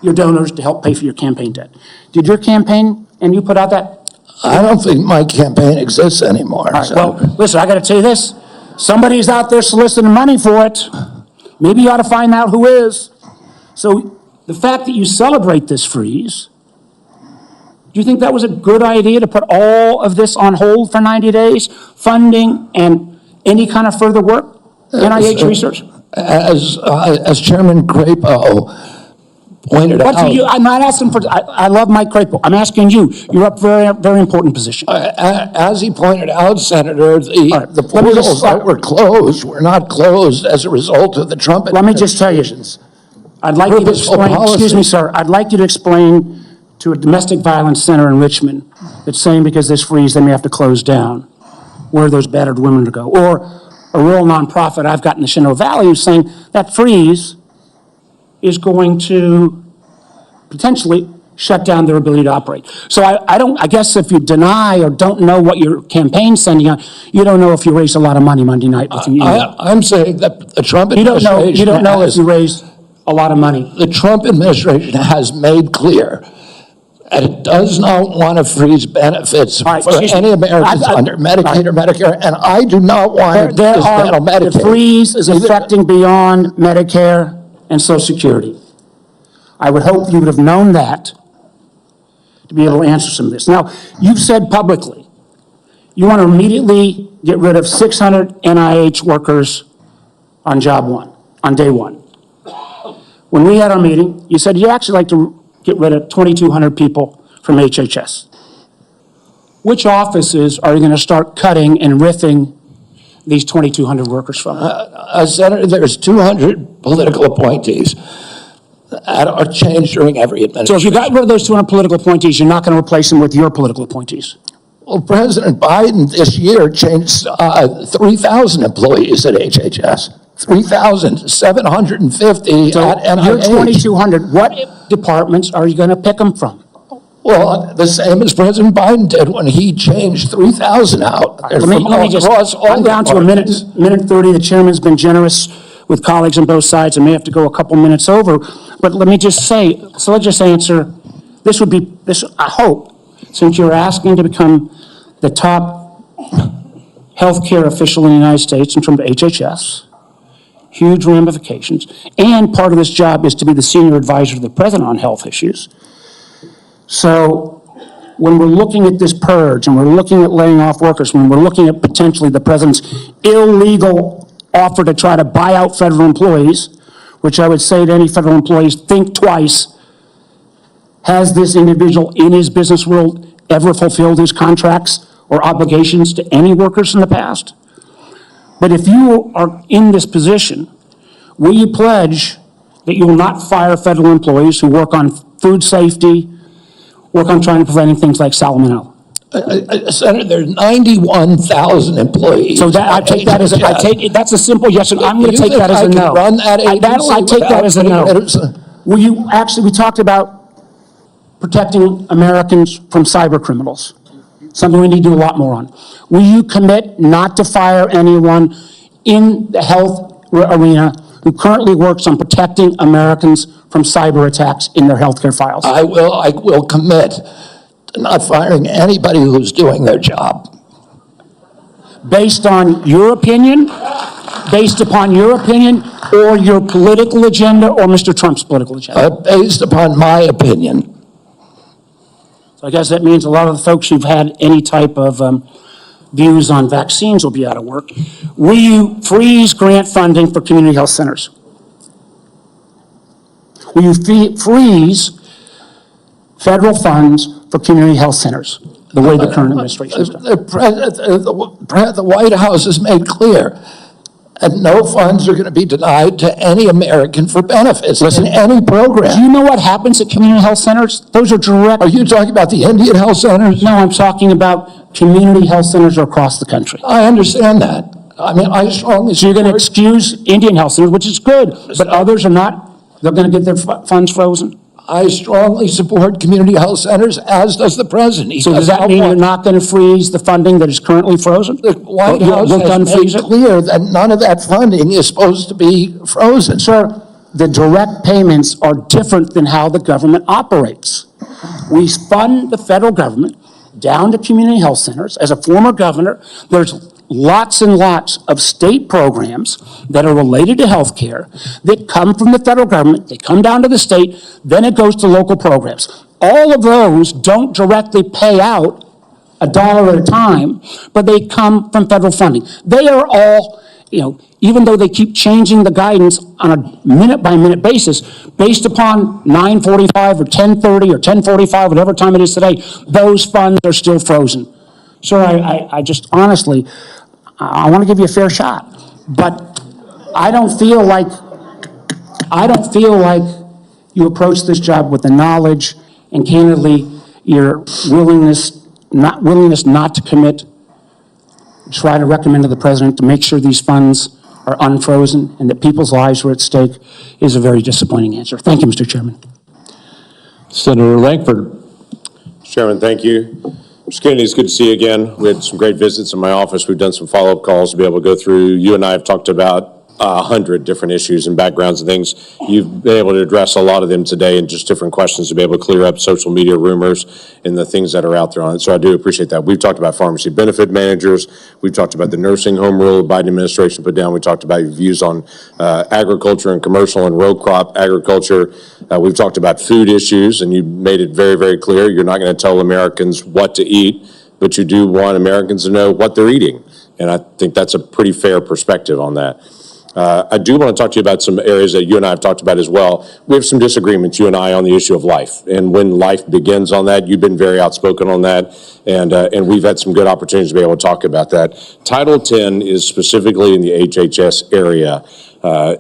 your donors to help pay for your campaign debt. Did your campaign, and you put out that? I don't think my campaign exists anymore. All right, so- well, listen, I got to tell you this. Somebody's out there soliciting money for it. Maybe you ought to find out who is. So the fact that you celebrate this freeze, do you think that was a good idea to put all of this on hold for 90 days? Funding and any kind of further work? NIH research? As Chairman Crapo pointed out. I'm not asking for, I love Mike Crapo. I'm asking you. You're up for a very important position. As he pointed out, Senator, right, the let me portals just- that were closed were not closed as a result of the Trump Let me just tell you, administration's I'd like you to purposeful explain, excuse me, policy. sir, I'd like you to explain to a domestic violence center in Richmond that's saying because this freeze, they may have to close down, where those battered women to go. Or a rural nonprofit I've got in the Shenandoah Valley who's saying that freeze is going to potentially shut down their ability to operate. So I guess if you deny or don't know what your campaign's sending out, you don't know if you raised a lot of money Monday night with an email. I'm saying that the Trump You don't know if has, you raised a lot of money. the Trump administration has made clear that it does not want to freeze benefits All right, for excuse me. any Americans under Medicaid or Medicare, and I do not want to dismantle The Medicaid. freeze is affecting beyond Medicare and Social Security. I would hope you would have known that to be able to answer some of this. Now, you've said publicly, you want to immediately get rid of 600 NIH workers on job one, on day one. When we had our meeting, you said you'd actually like to get rid of 2,200 people from HHS. Which offices are you going to start cutting and riffing these 2,200 workers from? Senator, there's 200 political appointees that are changed during every So administration. if you got rid of those 200 political appointees, you're not going to replace them with your political appointees. Well, President Biden this year changed 3,000 employees at HHS, 3,750 So at NIH. your 2,200, what departments are you going to pick them from? Well, the same as President Biden did when he changed 3,000 out. Let me just, I'm down to a minute 30. The chairman's been generous with colleagues on both sides. I may have to go a couple minutes over, but let me just say, so let's just answer, this would be, I hope, since you're asking to become the top healthcare official in the United States in terms of HHS, huge ramifications, and part of this job is to be the senior advisor to the president on health issues. So when we're looking at this purge and we're looking at laying off workers, when we're looking at potentially the president's illegal offer to try to buy out federal employees, which I would say to any federal employees, think twice. Has this individual in his business world ever fulfilled his contracts or obligations to any workers in the past? But if you are in this position, will you pledge that you will not fire federal employees who work on food safety, work on trying to prevent things like salmonella? Senator, there's 91,000 employees. So that, I take that as, that's a simple yes, and I'm going to take that as a no. Run that I take that as a no. Will you, actually, we talked about protecting Americans from cyber criminals, something we need to do a lot more on. Will you commit not to fire anyone in the health arena who currently works on protecting Americans from cyber attacks in their healthcare files? I will commit to not firing anybody who's doing their job. Based on your opinion, based upon your opinion, or your political agenda, or Mr. Trump's political agenda? Based upon my opinion. So I guess that means a lot of the folks who've had any type of views on vaccines will be out of work. Will you freeze grant funding for community health centers? Will you freeze federal funds for community health centers, the way the current administration has done? The White House has made clear, And no funds are going to be denied to any American for benefits in any program. Do you know what happens at community health centers? Those are direct. Are you talking about the Indian health centers? No, I'm talking about community health centers across the country. I understand that. I mean, I strongly So you're going to support- excuse Indian health centers, which is good, but others are not. They're going to get their funds frozen. I strongly support community health centers, as does the president. He So does that not mean want- you're not going to freeze the funding that is currently frozen? The White You'll House has unfreeze made it? clear that none of that funding is supposed to be frozen. Sir, the direct payments are different than how the government operates. We fund the federal government down to community health centers. As a former governor, there's lots and lots of state programs that are related to health care that come from the federal government, they come down to the state, then it goes to local programs. All of those don't directly pay out $1 at a time, but they come from federal funding. They are all, even though they keep changing the guidance on a minute-by-minute basis, based upon 9:45 or 10:30 or 10:45, whatever time it is today, those funds are still frozen. Sir, I just honestly, I want to give you a fair shot, but I don't feel like you approach this job with the knowledge and candidly your willingness not to commit, try to recommend to the president to make sure these funds are unfrozen and that people's lives are at stake is a very disappointing answer. Thank you, Mr. Chairman. Senator Lankford. Chairman, thank you. Mr. Kennedy, it's good to see you again. We had some great visits in my office. We've done some follow-up calls to be able to go through. You and I have talked about 100 different issues and backgrounds and things. You've been able to address a lot of them today and just different questions to be able to clear up social media rumors and the things that are out there on it. So I do appreciate that. We've talked about pharmacy benefit managers. We've talked about the nursing home rule the Biden administration put down. We talked about your views on agriculture and commercial and row crop agriculture. We've talked about food issues, and you made it very, very clear. You're not going to tell Americans what to eat, but you do want Americans to know what they're eating. And I think that's a pretty fair perspective on that. I do want to talk to you about some areas that you and I have talked about as well. We have some disagreements, you and I, on the issue of life. And when life begins on that, you've been very outspoken on that. And we've had some good opportunities to be able to talk about that. Title 10 is specifically in the HHS area.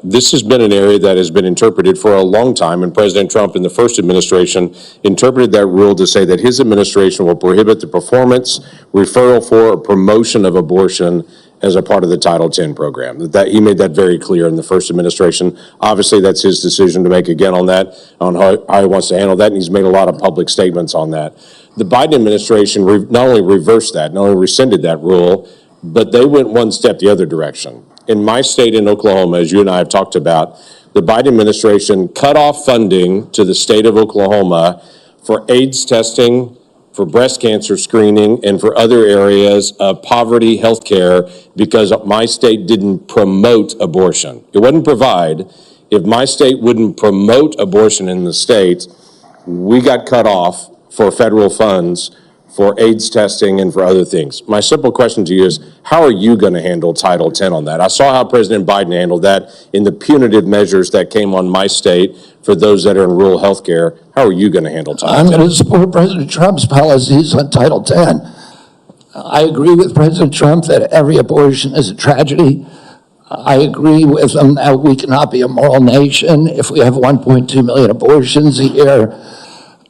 This has been an area that has been interpreted for a long time, and President Trump in the first administration interpreted that rule to say that his administration will prohibit the performance, referral for, or promotion of abortion as a part of the Title 10 program. That he made that very clear in the first administration. Obviously, that's his decision to make again on that, on how he wants to handle that, and he's made a lot of public statements on that. The Biden administration not only reversed that, not only rescinded that rule, but they went one step the other direction. In my state in Oklahoma, as you and I have talked about, the Biden administration cut off funding to the state of Oklahoma for AIDS testing, for breast cancer screening, and for other areas of poverty health care because my state didn't promote abortion. It wouldn't provide. If my state wouldn't promote abortion in the state, we got cut off for federal funds for AIDS testing and for other things. My simple question to you is, how are you going to handle Title 10 on that? I saw how President Biden handled that in the punitive measures that came on my state for those that are in rural health care. How are you going to handle Title 10? I'm going to support President Trump's policies on Title 10. I agree with President Trump that every abortion is a tragedy. I agree with him that we cannot be a moral nation if we have 1.2 million abortions a year.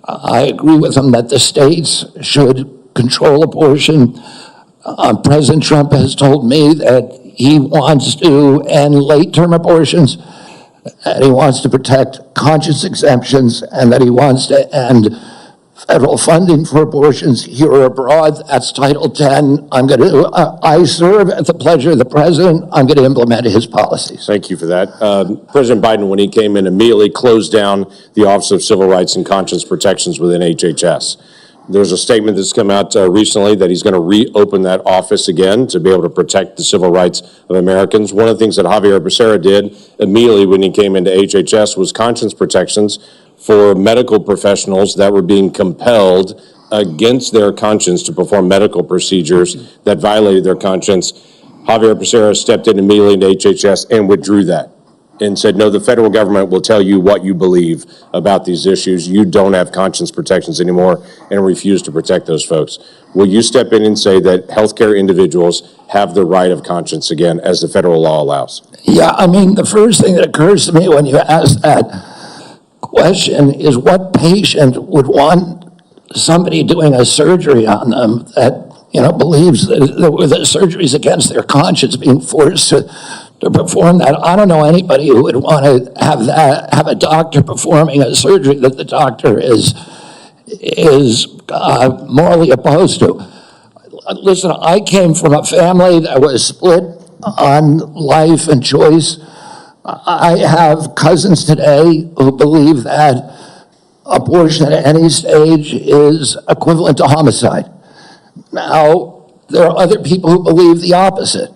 I agree with him that the states should control abortion. President Trump has told me that he wants to end late-term abortions, and he wants to protect conscious exemptions, and that he wants to end federal funding for abortions here or abroad. That's Title 10. I serve at the pleasure of the president. I'm going to implement his policies. Thank you for that. President Biden, when he came in, immediately closed down the Office of Civil Rights and Conscience Protections within HHS. There's a statement that's come out recently that he's going to reopen that office again to be able to protect the civil rights of Americans. One of the things that Javier Becerra did immediately when he came into HHS was conscience protections for medical professionals that were being compelled against their conscience to perform medical procedures that violated their conscience. Javier Becerra stepped in immediately into HHS and withdrew that. and said, no, the federal government will tell you what you believe about these issues. You don't have conscience protections anymore, and refuse to protect those folks. Will you step in and say that healthcare individuals have the right of conscience again, as the federal law allows? Yeah, I mean, the first thing that occurs to me when you ask that question is what patient would want somebody doing a surgery on them that, believes that the surgery is against their conscience being forced to perform that? I don't know anybody who would want to have a doctor performing a surgery that the doctor is morally opposed to. Listen, I came from a family that was split on life and choice. I have cousins today who believe that abortion at any stage is equivalent to homicide. Now, there are other people who believe the opposite.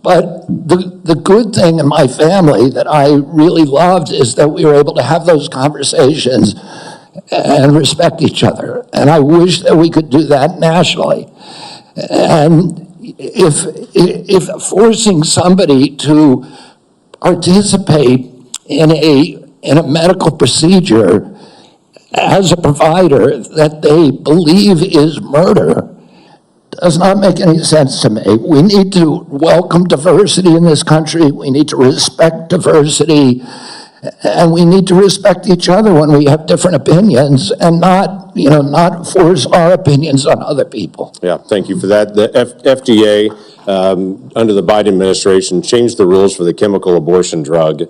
But the good thing in my family that I really loved is that we were able to have those conversations and respect each other. And I wish that we could do that nationally. And if forcing somebody to participate in a medical procedure as a provider that they believe is murder does not make any sense to me. We need to welcome diversity in this country. We need to respect diversity. And we need to respect each other when we have different opinions and not force our opinions on other people. Yeah, thank you for that. The FDA, under the Biden administration, changed the rules for the chemical abortion drug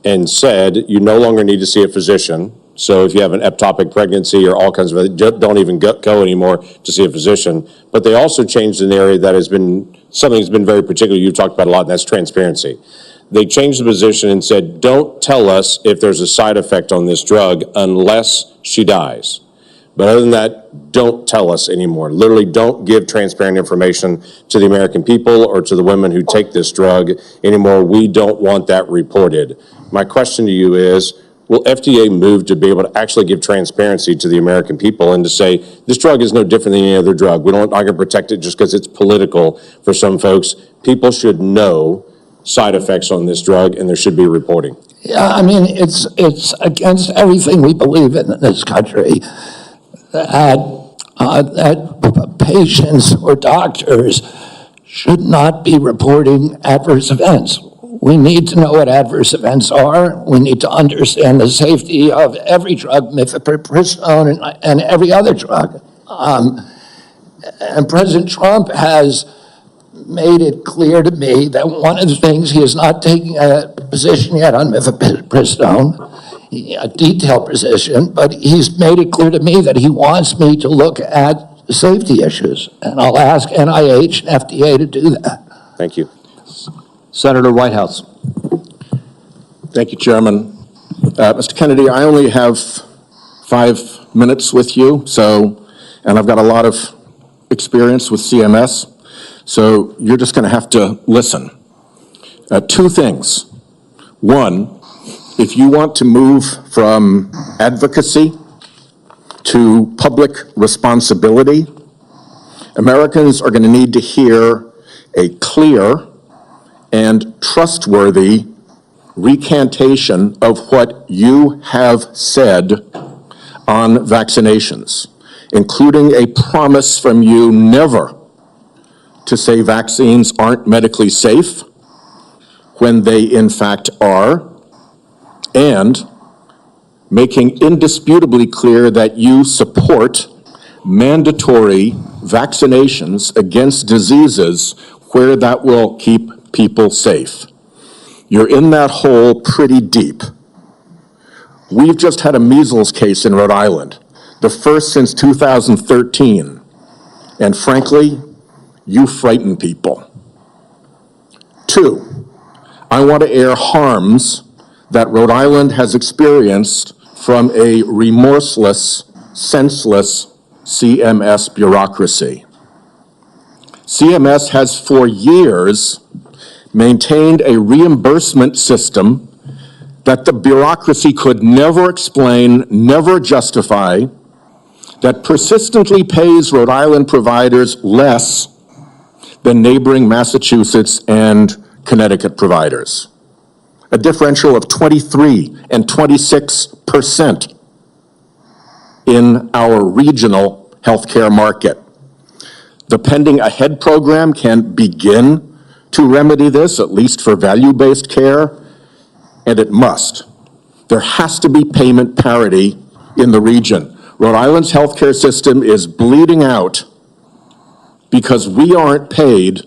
and said you no longer need to see a physician. So if you have an ectopic pregnancy or all kinds of, don't even go anymore to see a physician. But they also changed an area that has been, something that's been very particular, you've talked about a lot, and that's transparency. They changed the position and said, don't tell us if there's a side effect on this drug unless she dies. But other than that, don't tell us anymore. Literally, don't give transparent information to the American people or to the women who take this drug anymore. We don't want that reported. My question to you is, will FDA move to be able to actually give transparency to the American people and to say, this drug is no different than any other drug. We're not going to protect it just because it's political for some folks. People should know side effects on this drug, and there should be reporting. Yeah, I mean, it's against everything we believe in this country that patients or doctors should not be reporting adverse events. We need to know what adverse events are. We need to understand the safety of every drug, mifepristone and every other drug. And President Trump has made it clear to me that one of the things, he is not taking a position yet on mifepristone, a detailed position, but he's made it clear to me that he wants me to look at safety issues. And I'll ask NIH and FDA to do that. Thank you. Senator Whitehouse. Thank you, Chairman. Mr. Kennedy, I only have 5 minutes with you, and I've got a lot of experience with CMS, so you're just going to have to listen. 2 things. One, if you want to move from advocacy to public responsibility, Americans are going to need to hear a clear and trustworthy recantation of what you have said on vaccinations, including a promise from you never to say vaccines aren't medically safe when they in fact are, and making indisputably clear that you support mandatory vaccinations against diseases where that will keep people safe. You're in that hole pretty deep. We've just had a measles case in Rhode Island, the first since 2013, and frankly, you frighten people. 2, I want to air harms that Rhode Island has experienced from a remorseless, senseless CMS bureaucracy. CMS has for years maintained a reimbursement system that the bureaucracy could never explain, never justify, that persistently pays Rhode Island providers less than neighboring Massachusetts and Connecticut providers. a differential of 23 and 26% in our regional healthcare market. The Pending Ahead program can begin to remedy this, at least for value-based care, and it must. There has to be payment parity in the region. Rhode Island's healthcare system is bleeding out because we aren't paid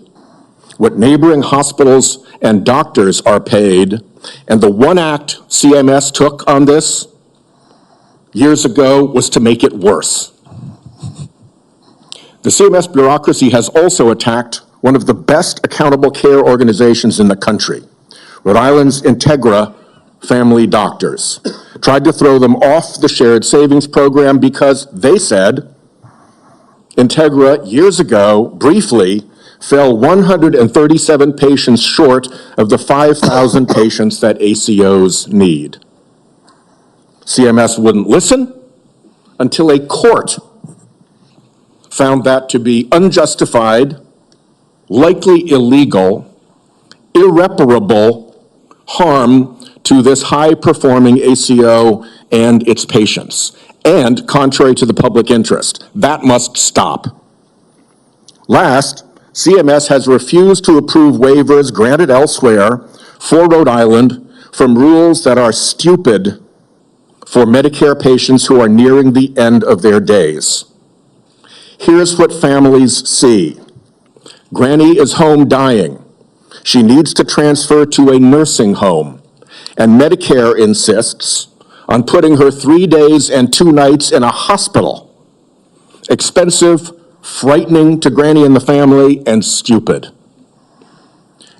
what neighboring hospitals and doctors are paid. And the one act CMS took on this years ago was to make it worse. The CMS bureaucracy has also attacked one of the best accountable care organizations in the country, Rhode Island's Integra Family Doctors. Tried to throw them off the shared savings program because they said Integra years ago briefly fell 137 patients short of the 5,000 patients that ACOs need. CMS wouldn't listen until a court found that to be unjustified, likely illegal, irreparable harm to this high-performing ACO and its patients, and contrary to the public interest. That must stop. Last, CMS has refused to approve waivers granted elsewhere for Rhode Island from rules that are stupid for Medicare patients who are nearing the end of their days. Here's what families see. Granny is home dying. She needs to transfer to a nursing home, and Medicare insists on putting her 3 days and 2 nights in a hospital. Expensive, frightening to Granny and the family, and stupid.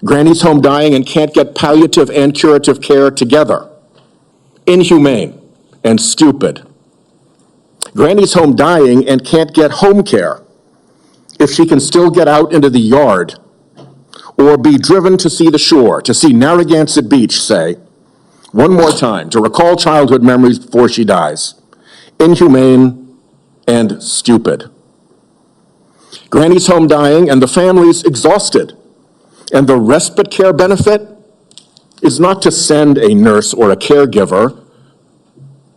Granny's home dying and can't get palliative and curative care together. Inhumane and stupid. Granny's home dying and can't get home care if she can still get out into the yard or be driven to see the shore, to see Narragansett Beach, say, one more time, to recall childhood memories before she dies. Inhumane and stupid. Granny's home dying and the family's exhausted. And the respite care benefit is not to send a nurse or a caregiver,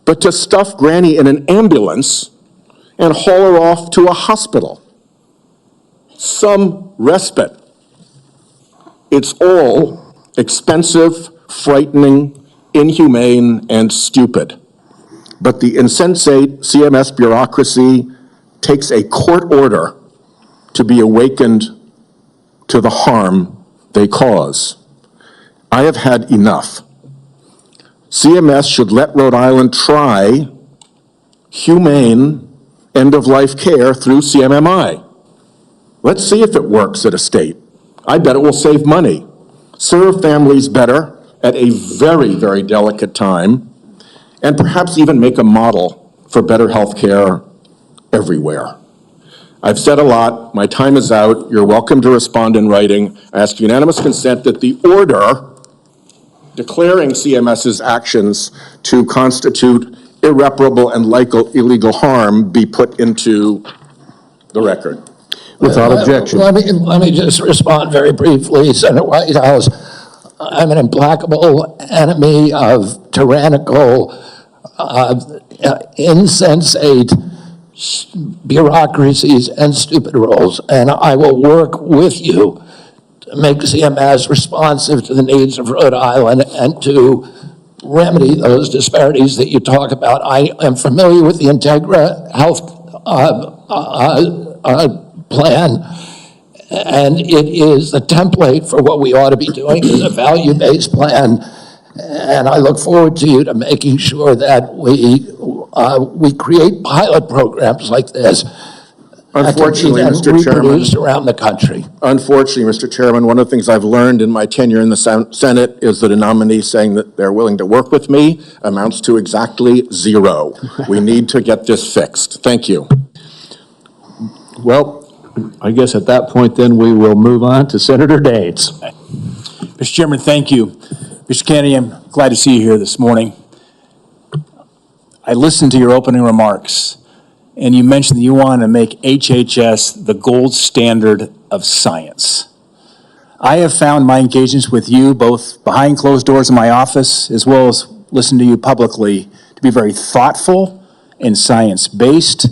but to stuff Granny in an ambulance and haul her off to a hospital. Some respite. It's all expensive, frightening, inhumane, and stupid. But the insensate CMS bureaucracy takes a court order to be awakened to the harm they cause. I have had enough. CMS should let Rhode Island try humane end-of-life care through CMMI. Let's see if it works at a state. I bet it will save money, serve families better at a very, very delicate time, and perhaps even make a model for better health care everywhere. I've said a lot. My time is out. You're welcome to respond in writing. I ask unanimous consent that the order declaring CMS's actions to constitute irreparable and illegal harm be put into the record. Without objection. Let me just respond very briefly, Senator Whitehouse. I'm an implacable enemy of tyrannical, insensate bureaucracies and stupid rules, and I will work with you to make CMS responsive to the needs of Rhode Island and to remedy those disparities that you talk about. I am familiar with the Integra Health plan, and it is the template for what we ought to be doing is a value-based plan, and I look forward to you to making sure that we create pilot programs like this. Unfortunately, Mr. Chairman, reproduced around the country. Unfortunately, Mr. Chairman, one of the things I've learned in my tenure in the Senate is that a nominee saying that they're willing to work with me amounts to exactly zero. We need to get this fixed. Thank you. Well, I guess at that point then we will move on to Senator Daines. Mr. Chairman, thank you. Mr. Kennedy, I'm glad to see you here this morning. I listened to your opening remarks, and you mentioned that you want to make HHS the gold standard of science. I have found my engagements with you, both behind closed doors in my office, as well as listening to you publicly, to be very thoughtful and science-based.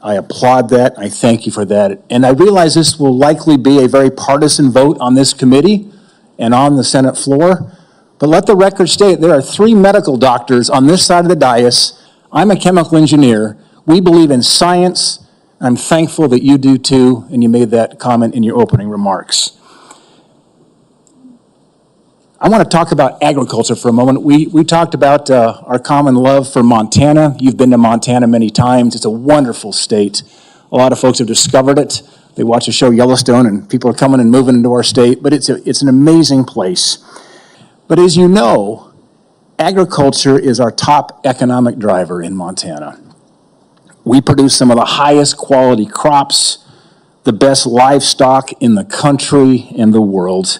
I applaud that. I thank you for that. And I realize this will likely be a very partisan vote on this committee and on the Senate floor. But let the record state there are 3 medical doctors on this side of the dais. I'm a chemical engineer. We believe in science. I'm thankful that you do too, and you made that comment in your opening remarks. I want to talk about agriculture for a moment. We talked about our common love for Montana. You've been to Montana many times. It's a wonderful state. A lot of folks have discovered it. They watch the show Yellowstone, and people are coming and moving into our state, but it's an amazing place. But as you know, agriculture is our top economic driver in Montana. We produce some of the highest quality crops, the best livestock in the country and the world.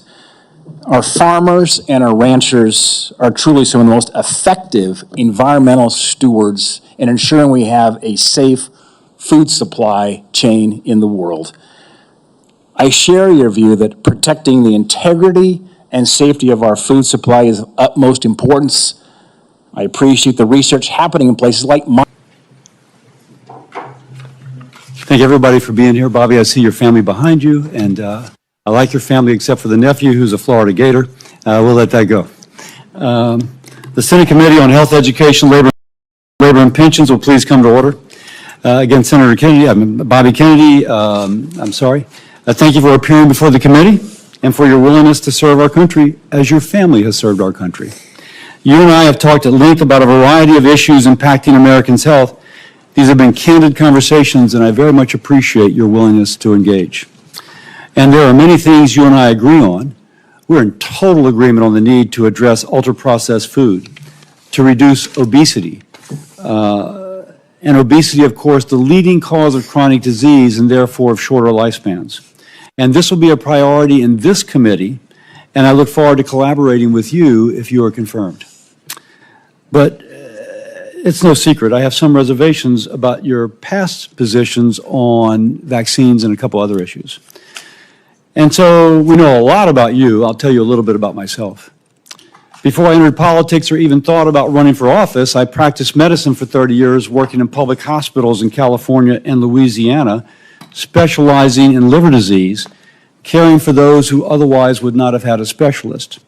Our farmers and our ranchers are truly some of the most effective environmental stewards in ensuring we have a safe food supply chain in the world. I share your view that protecting the integrity and safety of our food supply is of utmost importance. I appreciate the research happening in places like Thank everybody for being here. Bobby, I see your family behind you, and I like your family except for the nephew who's a Florida Gator. We'll let that go. The Senate Committee on Health, Education, Labor, and Pensions will please come to order. Again, Senator Kennedy, Bobby Kennedy, thank you for appearing before the committee and for your willingness to serve our country as your family has served our country. You and I have talked at length about a variety of issues impacting Americans' health. These have been candid conversations, and I very much appreciate your willingness to engage. And there are many things you and I agree on. We're in total agreement on the need to address ultra-processed food, to reduce obesity. And obesity, of course, the leading cause of chronic disease and therefore of shorter lifespans. And this will be a priority in this committee, and I look forward to collaborating with you if you are confirmed. But it's no secret, I have some reservations about your past positions on vaccines and a couple other issues. And so we know a lot about you. I'll tell you a little bit about myself. Before I entered politics or even thought about running for office, I practiced medicine for 30 years, working in public hospitals in California and Louisiana, specializing in liver disease, caring for those who otherwise would not have had a specialist.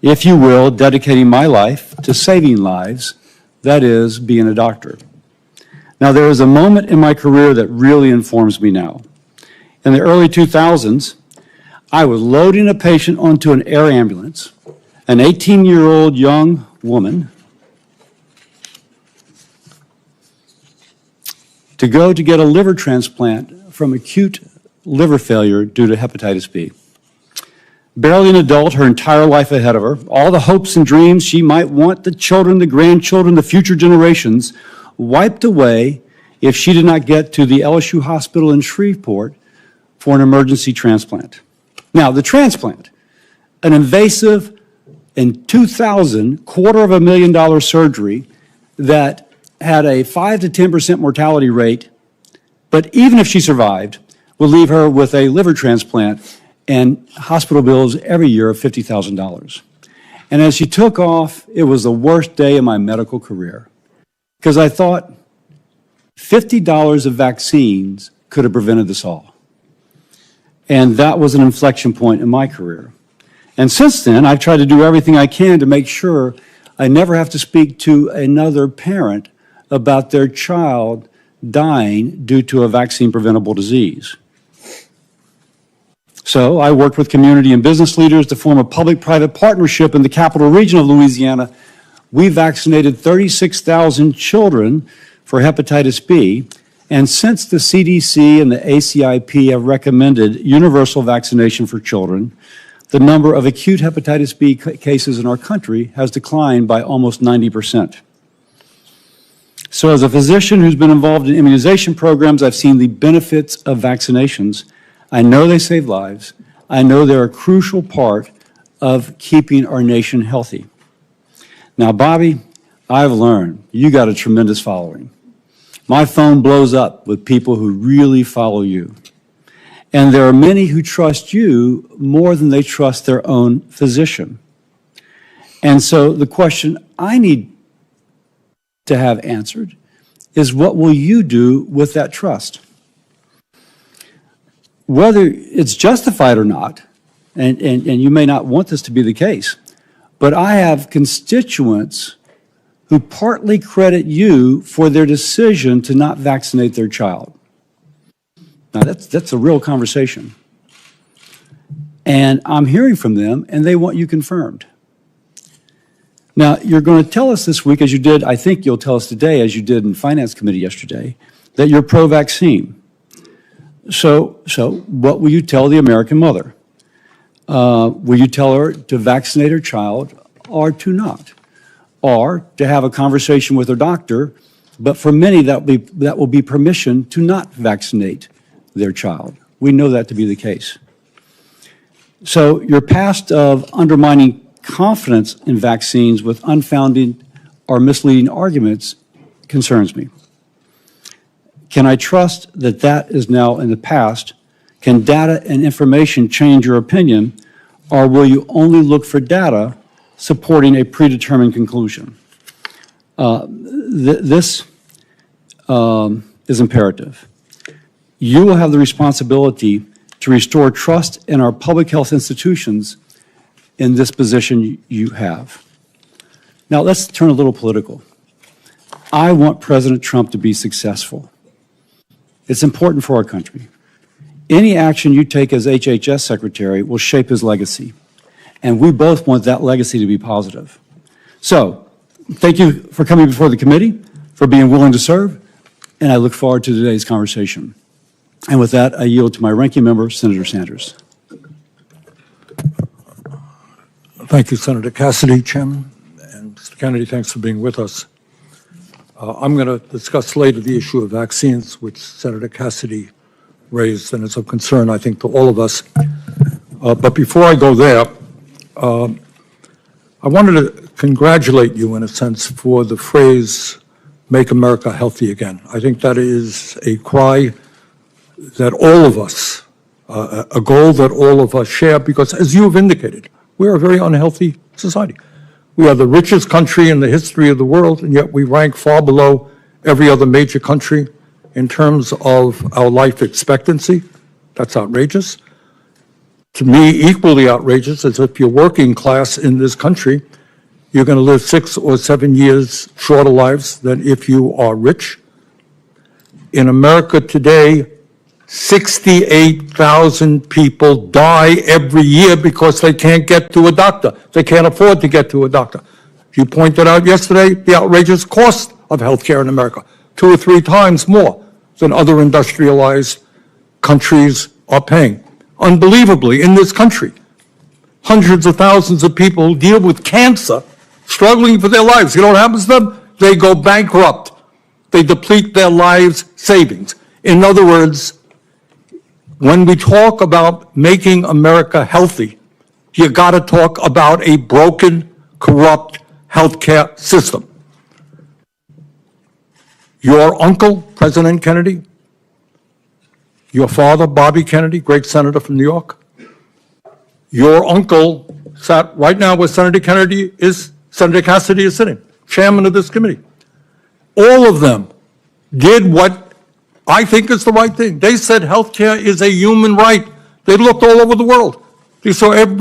If you will, dedicating my life to saving lives, that is, being a doctor. Now, there is a moment in my career that really informs me now. In the early 2000s, I was loading a patient onto an air ambulance, an 18-year-old young woman, to go to get a liver transplant from acute liver failure due to hepatitis B. Barely an adult, her entire life ahead of her, all the hopes and dreams she might want, the children, the grandchildren, the future generations, wiped away if she did not get to the LSU hospital in Shreveport for an emergency transplant. Now, the transplant, an invasive, in 2000, $250,000 surgery that had a 5 to 10% mortality rate, but even if she survived, would leave her with a liver transplant and hospital bills every year of $50,000. And as she took off, it was the worst day of my medical career, because I thought $50 of vaccines could have prevented this all. And that was an inflection point in my career. And since then, I've tried to do everything I can to make sure I never have to speak to another parent about their child dying due to a vaccine-preventable disease. So I worked with community and business leaders to form a public-private partnership in the capital region of Louisiana. We vaccinated 36,000 children for hepatitis B, and since the CDC and the ACIP have recommended universal vaccination for children, the number of acute hepatitis B cases in our country has declined by almost 90%. So as a physician who's been involved in immunization programs, I've seen the benefits of vaccinations. I know they save lives. I know they're a crucial part of keeping our nation healthy. Now, Bobby, I've learned you got a tremendous following. My phone blows up with people who really follow you. And there are many who trust you more than they trust their own physician. And so the question I need to have answered is, what will you do with that trust? Whether it's justified or not, and you may not want this to be the case, but I have constituents who partly credit you for their decision to not vaccinate their child. Now, that's a real conversation. And I'm hearing from them, and they want you confirmed. Now, you're going to tell us this week, as you did, I think you'll tell us today, as you did in Finance Committee yesterday, that you're pro-vaccine. So what will you tell the American mother? Will you tell her to vaccinate her child or to not? Or to have a conversation with her doctor, but for many that will be permission to not vaccinate their child. We know that to be the case. So your past of undermining confidence in vaccines with unfounded or misleading arguments concerns me. Can I trust that that is now in the past? Can data and information change your opinion, or will you only look for data supporting a predetermined conclusion? This is imperative. You will have the responsibility to restore trust in our public health institutions in this position you have. Now, let's turn a little political. I want President Trump to be successful. It's important for our country. Any action you take as HHS Secretary will shape his legacy, and we both want that legacy to be positive. So, thank you for coming before the committee, for being willing to serve, and I look forward to today's conversation. And with that, I yield to my ranking member, Senator Sanders. Thank you, Senator Cassidy, Chairman. And Mr. Kennedy, thanks for being with us. I'm going to discuss later the issue of vaccines, which Senator Cassidy raised, and it's of concern, I think, to all of us. But before I go there, I wanted to congratulate you, in a sense, for the phrase, "Make America Healthy Again." I think that is a cry that all of us, a goal that all of us share, because as you have indicated, we're a very unhealthy society. We are the richest country in the history of the world, and yet we rank far below every other major country in terms of our life expectancy. That's outrageous. To me, equally outrageous is if you're working class in this country, you're going to live 6 or 7 years shorter lives than if you are rich. In America today, 68,000 people die every year because they can't get to a doctor. They can't afford to get to a doctor. You pointed out yesterday the outrageous cost of health care in America, 2 or 3 times more than other industrialized countries are paying. Unbelievably, in this country, hundreds of thousands of people who deal with cancer, struggling for their lives. You know what happens to them? They go bankrupt. They deplete their lives' savings. In other words, when we talk about making America healthy, you got to talk about a broken, corrupt healthcare system. Your uncle, President Kennedy, your father, Bobby Kennedy, great senator from New York, your uncle sat right now where Senator Kennedy is, Senator Cassidy is sitting, chairman of this committee. All of them did what I think is the right thing. They said healthcare is a human right. They looked all over the world. They saw every